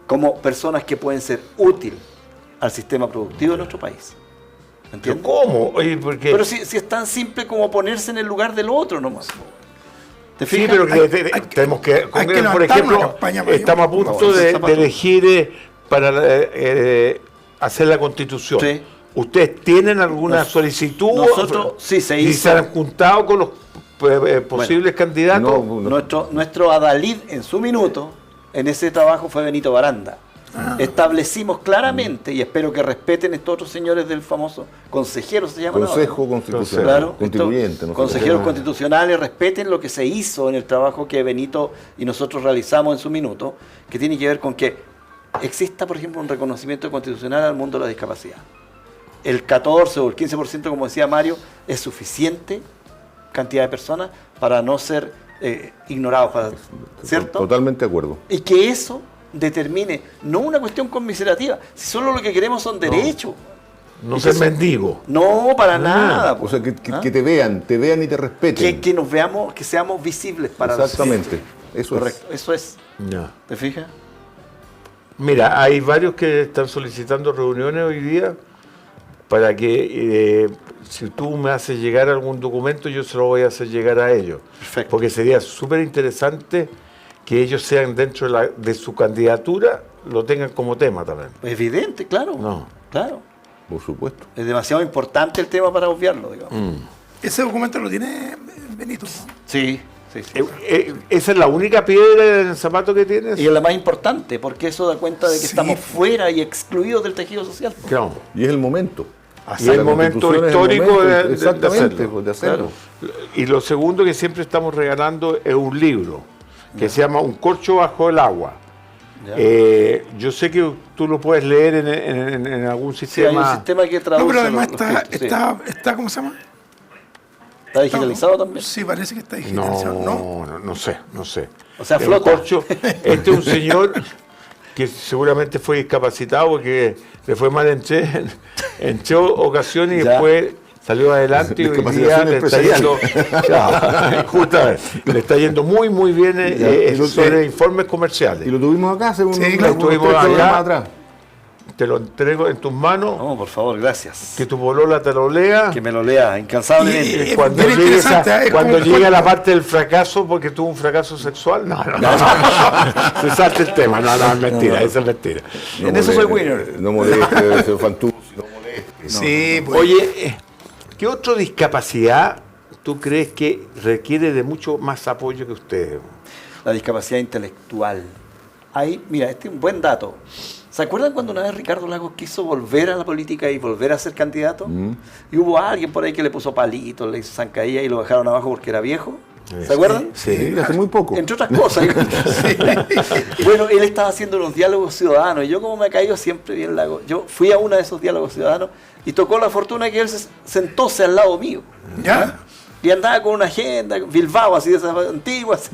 [SPEAKER 2] como personas que pueden ser útiles al sistema productivo de nuestro país.
[SPEAKER 1] ¿Pero
[SPEAKER 2] ¿Entiendes?
[SPEAKER 1] cómo? Oye, porque...
[SPEAKER 2] Pero si es tan simple como ponerse en el lugar del otro nomás. ¿Te
[SPEAKER 1] Sí,
[SPEAKER 2] fijas?
[SPEAKER 1] pero tenemos que...
[SPEAKER 3] hay que
[SPEAKER 1] por
[SPEAKER 3] levantar
[SPEAKER 1] ejemplo,
[SPEAKER 3] una campaña mayor.
[SPEAKER 1] estamos a punto de elegir para hacer la Constitución.
[SPEAKER 2] Sí.
[SPEAKER 1] ¿Ustedes tienen alguna solicitud?
[SPEAKER 2] nosotros, sí, se
[SPEAKER 1] ¿Y
[SPEAKER 2] hizo.
[SPEAKER 1] se han juntado con los posibles candidatos?
[SPEAKER 2] Nuestro adalid en su minuto, en ese trabajo fue Benito Baranda. Establecimos claramente, y espero que respeten estos otros señores del famoso consejero, se llama.
[SPEAKER 4] Consejo Constitucional.
[SPEAKER 2] Claro,
[SPEAKER 4] Constituyente.
[SPEAKER 2] estos
[SPEAKER 4] no sé
[SPEAKER 2] consejeros
[SPEAKER 4] cómo.
[SPEAKER 2] constitucionales respeten lo que se hizo en el trabajo que Benito y nosotros realizamos en su minuto, que tiene que ver con que exista, por ejemplo, un reconocimiento constitucional al mundo de la discapacidad. El 14 o el 15%, como decía Mario, es suficiente cantidad de personas para no ser ignorados, ¿cierto?
[SPEAKER 4] Totalmente de acuerdo.
[SPEAKER 2] Y que eso determine, no una cuestión conmiserativa, si solo lo que queremos son derechos.
[SPEAKER 1] No ser mendigo.
[SPEAKER 2] No, para nada.
[SPEAKER 4] O sea, que te vean y te respeten.
[SPEAKER 2] Que nos veamos, que seamos visibles para los
[SPEAKER 4] Exactamente. Eso
[SPEAKER 2] correcto, eso es.
[SPEAKER 1] Ya.
[SPEAKER 2] ¿Te fijas?
[SPEAKER 1] Mira, hay varios que están solicitando reuniones hoy día para que si tú me haces llegar algún documento, yo se lo voy a hacer llegar a ellos.
[SPEAKER 2] Perfecto.
[SPEAKER 1] Porque sería súper interesante que ellos sean dentro de su candidatura, lo tengan como tema también.
[SPEAKER 2] Evidente, claro.
[SPEAKER 1] No.
[SPEAKER 2] Claro.
[SPEAKER 4] Por supuesto.
[SPEAKER 2] Es demasiado importante el tema para obviarlo, digamos.
[SPEAKER 3] Ese documento lo tiene Benito.
[SPEAKER 2] Sí, sí, sí.
[SPEAKER 1] ¿Esa es la única piedra en el zapato que tienes?
[SPEAKER 2] Y es la más importante, porque eso da cuenta de que
[SPEAKER 3] Sí.
[SPEAKER 2] estamos fuera y excluidos del tejido social.
[SPEAKER 1] Claro.
[SPEAKER 4] Y es el momento.
[SPEAKER 1] Y el
[SPEAKER 4] La
[SPEAKER 1] momento
[SPEAKER 4] Constitución es el
[SPEAKER 1] histórico
[SPEAKER 4] momento,
[SPEAKER 1] de
[SPEAKER 4] exactamente,
[SPEAKER 1] hacerlo.
[SPEAKER 4] de hacerlo.
[SPEAKER 1] Y lo segundo que siempre estamos regalando es un libro que se llama Un corcho bajo el agua.
[SPEAKER 2] Ya.
[SPEAKER 1] Yo sé que tú lo puedes leer en algún
[SPEAKER 2] Sí, hay
[SPEAKER 1] sistema.
[SPEAKER 2] un sistema que traduce.
[SPEAKER 3] No, pero además
[SPEAKER 2] los textos, sí.
[SPEAKER 3] está, ¿cómo se llama?
[SPEAKER 2] ¿Está digitalizado también?
[SPEAKER 3] Sí, parece que está digitalizado, ¿no?
[SPEAKER 1] No sé.
[SPEAKER 2] O sea,
[SPEAKER 1] El
[SPEAKER 2] flota.
[SPEAKER 1] corcho, este es un señor que seguramente fue discapacitado porque le fue mal en tres ocasiones y
[SPEAKER 2] Ya.
[SPEAKER 1] después salió adelante y hoy día
[SPEAKER 4] Discapacitación
[SPEAKER 1] le está yendo, claro, justamente, le está yendo muy muy bien sobre informes comerciales.
[SPEAKER 4] Y lo tuvimos acá hace unos
[SPEAKER 3] Sí, claro,
[SPEAKER 1] estuvimos
[SPEAKER 4] tres
[SPEAKER 1] allá.
[SPEAKER 4] programas atrás.
[SPEAKER 1] Te lo entrego en tus manos,
[SPEAKER 2] No, por favor, gracias.
[SPEAKER 1] que tu polola te lo lea.
[SPEAKER 2] Que me lo lea incansablemente.
[SPEAKER 3] Y-
[SPEAKER 1] Cuando
[SPEAKER 3] bien
[SPEAKER 1] llegue,
[SPEAKER 3] interesante, es
[SPEAKER 1] cuando
[SPEAKER 3] como-
[SPEAKER 1] llegue a la parte del fracaso, porque tuvo un fracaso sexual, no. Se salta el tema, no, es mentira, eso es mentira.
[SPEAKER 2] En eso soy winner.
[SPEAKER 4] No moleste, señor Fantuzzi, no moleste.
[SPEAKER 3] Sí, pues.
[SPEAKER 1] Oye, ¿qué otra discapacidad tú crees que requiere de mucho más apoyo que ustedes?
[SPEAKER 2] La discapacidad intelectual. Ahí, mira, este es un buen dato. ¿Se acuerdan cuando una vez Ricardo Lagos quiso volver a la política y volver a ser candidato? Y hubo alguien por ahí que le puso palitos, le hizo zancadilla y lo dejaron abajo porque era viejo. ¿Se acuerdan?
[SPEAKER 4] Sí, hace muy poco.
[SPEAKER 2] Entre otras cosas. Bueno, él estaba haciendo unos diálogos ciudadanos y yo, como me ha caído siempre bien Lagos, yo fui a uno de esos diálogos ciudadanos y tocó la fortuna que él se sentóse al lado mío.
[SPEAKER 3] ¿Ya?
[SPEAKER 2] Y andaba con una agenda, Bilbao, así de esas antiguas,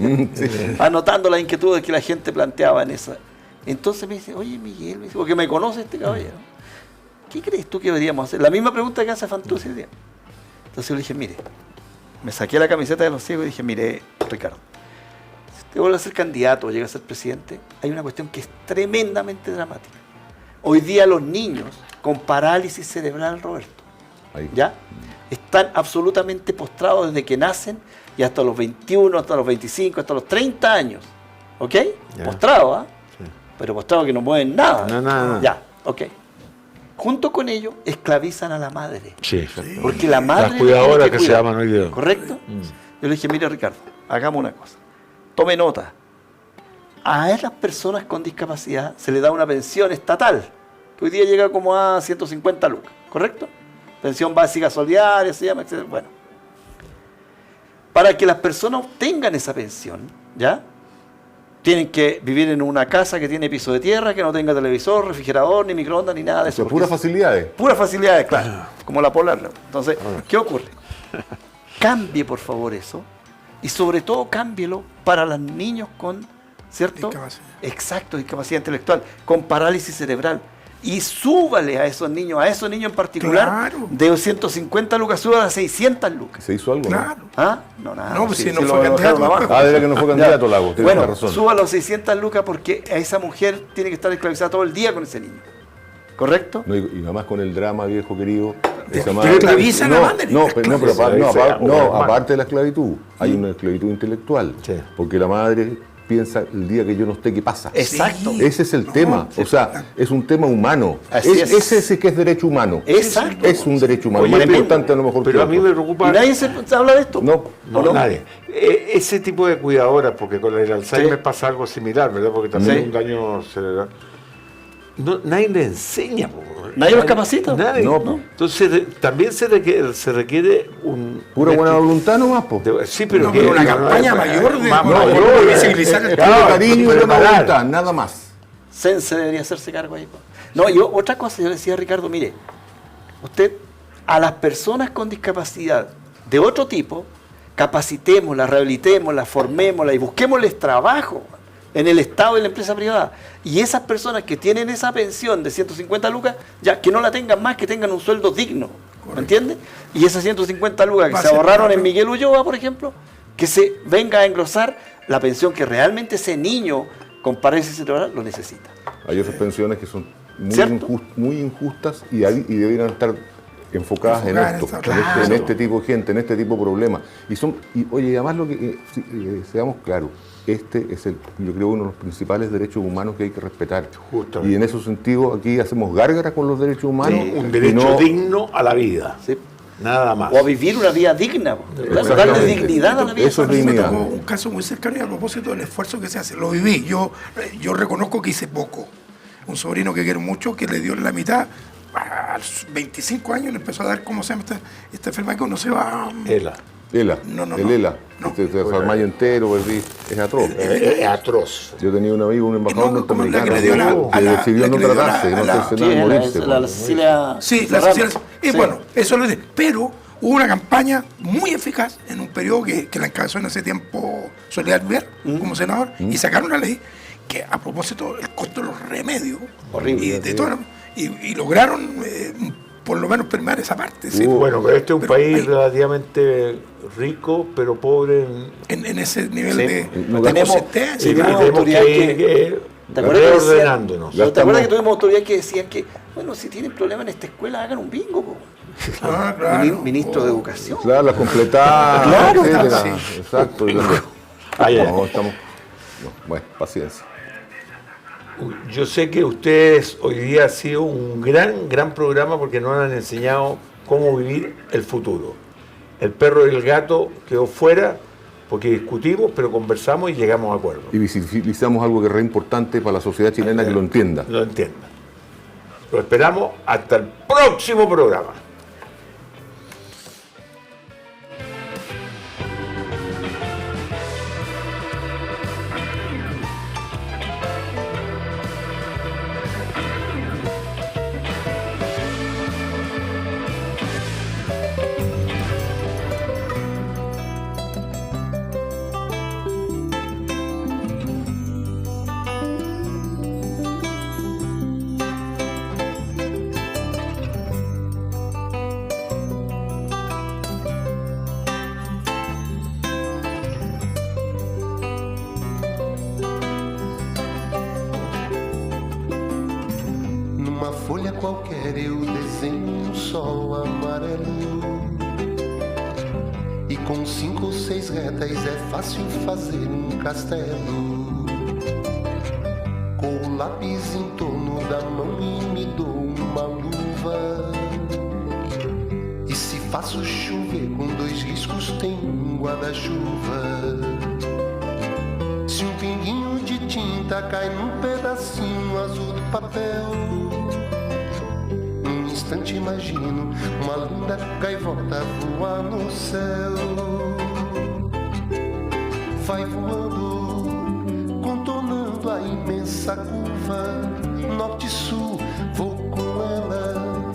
[SPEAKER 2] anotando las inquietudes que la gente planteaba en esa. Entonces me dice, oye Miguel, me dice, porque me conoce este caballero, ¿qué crees tú que deberíamos hacer? La misma pregunta que hace Fantuzzi hoy día. Entonces yo le dije, mire, me saqué la camiseta de los ciegos y dije, mire, Ricardo, si usted vuelve a ser candidato o llega a ser presidente, hay una cuestión que es tremendamente dramática. Hoy día los niños con parálisis cerebral, Roberto,
[SPEAKER 4] Ahí.
[SPEAKER 2] ¿ya? Están absolutamente postrados desde que nacen y hasta los 21, hasta los 25, hasta los 30 años. ¿Ok?
[SPEAKER 1] Ya.
[SPEAKER 2] Postrados, ¿ah?
[SPEAKER 1] Sí.
[SPEAKER 2] Pero postrados que no mueven nada.
[SPEAKER 1] No, nada.
[SPEAKER 2] Ya, ok. Junto con ello, esclavizan a la madre.
[SPEAKER 1] Sí.
[SPEAKER 2] Porque la madre.
[SPEAKER 1] Las cuidadoras
[SPEAKER 2] le tiene
[SPEAKER 1] que se
[SPEAKER 2] cuidar.
[SPEAKER 1] llaman hoy día.
[SPEAKER 2] ¿Correcto? Yo le dije, mire Ricardo, hagamos una cosa. Tome nota. A esas personas con discapacidad se le da una pensión estatal, que hoy día llega como a 150 lucas, ¿correcto? Pensión básica solidaria, se llama, etc. Bueno. Para que las personas obtengan esa pensión, ¿ya? Tienen que vivir en una casa que tiene piso de tierra, que no tenga televisor, refrigerador, ni microondas, ni nada de eso.
[SPEAKER 4] Son puras
[SPEAKER 2] porque
[SPEAKER 4] facilidades.
[SPEAKER 2] puras facilidades, claro, como la Polar. Entonces, ¿qué ocurre? Cambie, por favor, eso. Y sobre todo, cámbielo para los niños con, ¿cierto?
[SPEAKER 3] Discapacidad.
[SPEAKER 2] Exacto, discapacidad intelectual, con parálisis cerebral. Y súbale a esos niños en particular,
[SPEAKER 3] Claro.
[SPEAKER 2] de 150 lucas, súbale a 600 lucas.
[SPEAKER 4] ¿Se hizo algo? ¿no?
[SPEAKER 3] Claro.
[SPEAKER 2] ¿Ah? No, nada.
[SPEAKER 3] No, pues si no
[SPEAKER 2] lo
[SPEAKER 3] fue
[SPEAKER 2] dejaron
[SPEAKER 3] candidato,
[SPEAKER 2] abajo.
[SPEAKER 3] después.
[SPEAKER 4] Ah, de la que no fue candidato, Lago. Tienes
[SPEAKER 2] Bueno,
[SPEAKER 4] razón.
[SPEAKER 2] suba a los 600 lucas porque a esa mujer tiene que estar esclavizada todo el día con ese niño. ¿Correcto?
[SPEAKER 4] No, y además con el drama, viejo querido. esa
[SPEAKER 3] Pero
[SPEAKER 4] madre-
[SPEAKER 3] esclaviza a la madre,
[SPEAKER 4] No,
[SPEAKER 3] la
[SPEAKER 4] pero, no, pero
[SPEAKER 1] esclaviza.
[SPEAKER 4] aparte, aparte de la esclavitud, hay una esclavitud intelectual.
[SPEAKER 1] Sí.
[SPEAKER 4] Porque la madre piensa el día que yo no esté, ¿qué pasa?
[SPEAKER 2] Exacto.
[SPEAKER 4] Ese es el tema. O sea, es un tema humano.
[SPEAKER 2] Así es.
[SPEAKER 4] Ese sí que es derecho humano.
[SPEAKER 2] Exacto.
[SPEAKER 4] Es un derecho humano.
[SPEAKER 1] Oye,
[SPEAKER 4] Más
[SPEAKER 1] tremendo.
[SPEAKER 4] importante a lo mejor
[SPEAKER 1] Pero
[SPEAKER 4] que
[SPEAKER 1] a mí
[SPEAKER 4] otro.
[SPEAKER 1] me preocupa.
[SPEAKER 2] ¿Y nadie se habla de esto?
[SPEAKER 4] No.
[SPEAKER 1] No, nadie. Ese tipo de cuidadoras, porque con el Alzheimer
[SPEAKER 2] Sí.
[SPEAKER 1] pasa algo similar, ¿verdad? Porque también
[SPEAKER 2] Sí.
[SPEAKER 1] es un daño cerebral. No, nadie le enseña. Po.
[SPEAKER 2] ¿Nadie los capacita?
[SPEAKER 1] Nadie.
[SPEAKER 4] No, po.
[SPEAKER 1] Entonces, también se requiere un...
[SPEAKER 4] Pura buena voluntad nomás, po.
[SPEAKER 1] Sí, pero,
[SPEAKER 3] No, pero una campaña mayor de-
[SPEAKER 1] mayor,
[SPEAKER 3] visibilizar el
[SPEAKER 4] Pura
[SPEAKER 1] claro,
[SPEAKER 4] cariño y buena
[SPEAKER 1] preparar.
[SPEAKER 4] voluntad, nada más.
[SPEAKER 2] Sense debería hacerse cargo ahí. No, yo, otra cosa, yo le decía a Ricardo, mire, usted, a las personas con discapacidad de otro tipo, capacitémosla, rehabilitémosla, formémosla y busquémosles trabajo en el Estado y en la empresa privada. Y esas personas que tienen esa pensión de 150 lucas, ya que no la tengan más, que tengan un sueldo digno, ¿me entiendes? Y esas 150 lucas que se ahorraron en Miguel Ulloa, por ejemplo, que se venga a engrosar la pensión que realmente ese niño con parálisis cerebral lo necesita.
[SPEAKER 4] Hay otras pensiones que son
[SPEAKER 2] ¿Cierto?
[SPEAKER 4] muy injustas y deberían estar enfocadas en esto,
[SPEAKER 3] Claro.
[SPEAKER 4] en este tipo de gente, en este tipo de problemas. Oye, además lo que seamos claros, este es yo creo, uno de los principales derechos humanos que hay que respetar.
[SPEAKER 1] Justamente.
[SPEAKER 4] Y en ese sentido aquí hacemos gárgara con los derechos humanos.
[SPEAKER 1] Un derecho digno a la vida.
[SPEAKER 2] ¿Sí?
[SPEAKER 1] Nada más.
[SPEAKER 2] O a vivir una vida digna, darle
[SPEAKER 4] Exactamente.
[SPEAKER 2] dignidad a la vida.
[SPEAKER 4] Eso es
[SPEAKER 3] A mí me
[SPEAKER 4] dignidad.
[SPEAKER 3] tocó un caso muy cercano y a propósito del esfuerzo que se hace. Lo viví. Yo reconozco que hice poco. Un sobrino que quiero mucho, que le dio la mitad, a los 25 años le empezó a dar, ¿cómo se llama esta enfermedad que uno se va?
[SPEAKER 1] ELA.
[SPEAKER 4] ELA,
[SPEAKER 3] No.
[SPEAKER 4] el ELA,
[SPEAKER 3] No.
[SPEAKER 4] te desarmalla entero, perdí. Es atroz.
[SPEAKER 1] Es atroz.
[SPEAKER 4] Yo tenía un amigo, un embajador
[SPEAKER 3] No, como la que
[SPEAKER 4] norteamericano,
[SPEAKER 3] le dio
[SPEAKER 4] que decidió no tratarse, no hacerse
[SPEAKER 2] Sí,
[SPEAKER 4] nada, morirse.
[SPEAKER 2] la Cecilia
[SPEAKER 3] Sí, la
[SPEAKER 2] Serrano.
[SPEAKER 3] Cecilia. Y
[SPEAKER 2] Sí.
[SPEAKER 3] bueno, eso lo dice. Pero hubo una campaña muy eficaz en un periodo que la encabezó en ese tiempo Soledad Ver como senador y sacaron una ley que a propósito del costo de los remedios
[SPEAKER 2] Horrible,
[SPEAKER 3] y de todo, y lograron por lo menos primar esa parte. ¿sí?
[SPEAKER 1] Bueno, pero este es un
[SPEAKER 3] Pero
[SPEAKER 1] país
[SPEAKER 3] hay-
[SPEAKER 1] relativamente rico, pero pobre
[SPEAKER 3] en ese nivel
[SPEAKER 2] Sí.
[SPEAKER 3] de
[SPEAKER 4] No
[SPEAKER 2] tenemos-
[SPEAKER 3] consistencia.
[SPEAKER 2] sí,
[SPEAKER 1] y
[SPEAKER 2] tenemos
[SPEAKER 1] tenemos
[SPEAKER 2] autoridades
[SPEAKER 1] que ir
[SPEAKER 2] ¿Te acuerdas que decían-
[SPEAKER 1] reordenándonos.
[SPEAKER 2] ¿Te acuerdas que tuvimos autoridades que decían que, bueno, si tienen problemas en esta escuela, hagan un bingo, po?
[SPEAKER 3] Ah, claro.
[SPEAKER 2] Ministro de Educación.
[SPEAKER 4] Claro, las completadas,
[SPEAKER 2] Claro,
[SPEAKER 4] etcétera.
[SPEAKER 3] sí.
[SPEAKER 4] Exacto. No, estamos. No, bueno, paciencia.
[SPEAKER 1] Yo sé que ustedes hoy día ha sido un gran programa porque nos han enseñado cómo vivir el futuro. El perro y el gato quedó fuera porque discutimos, pero conversamos y llegamos a acuerdos.
[SPEAKER 4] Y visibilizamos algo que es re importante para la sociedad chilena que lo entienda.
[SPEAKER 1] Lo entiendan. Lo esperamos hasta el próximo programa.
[SPEAKER 5] Numa folha qualquer eu desenho um sol amarelo. E com 5 ou 6 retas é fácil fazer um castelo. Com o lápis em torno da mão e me dou uma luva. E se faço chover com 2 riscos tem um guarda-chuva. Se um pinguinho de tinta cai num pedacinho azul do papel, num instante imagino uma linda gaivota voar no céu. Vai voando, contornando a imensa curva, norte-sul, vou com ela,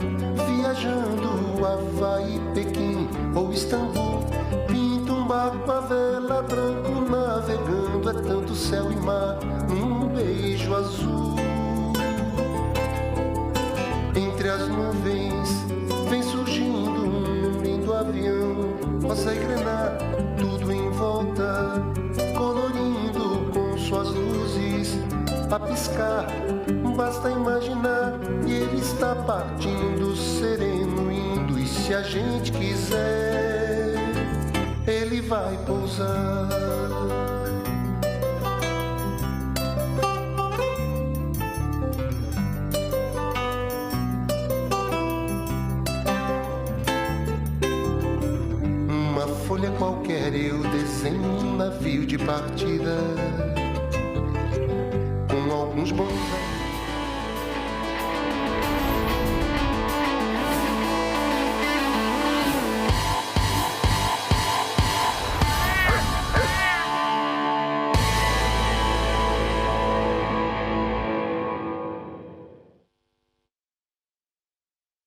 [SPEAKER 5] viajando Havaí, Pequim ou Istambul. Pinto um barco a vela, branco navegando, é tanto céu e mar num beijo azul. Entre as nuvens vem surgindo um lindo avião, passa a engrenar tudo em volta, colorindo com suas luzes a piscar. Basta imaginar e ele está partindo sereno, indo, e se a gente quiser ele vai pousar. Uma folha qualquer eu desenho um navio de partida, com alguns bons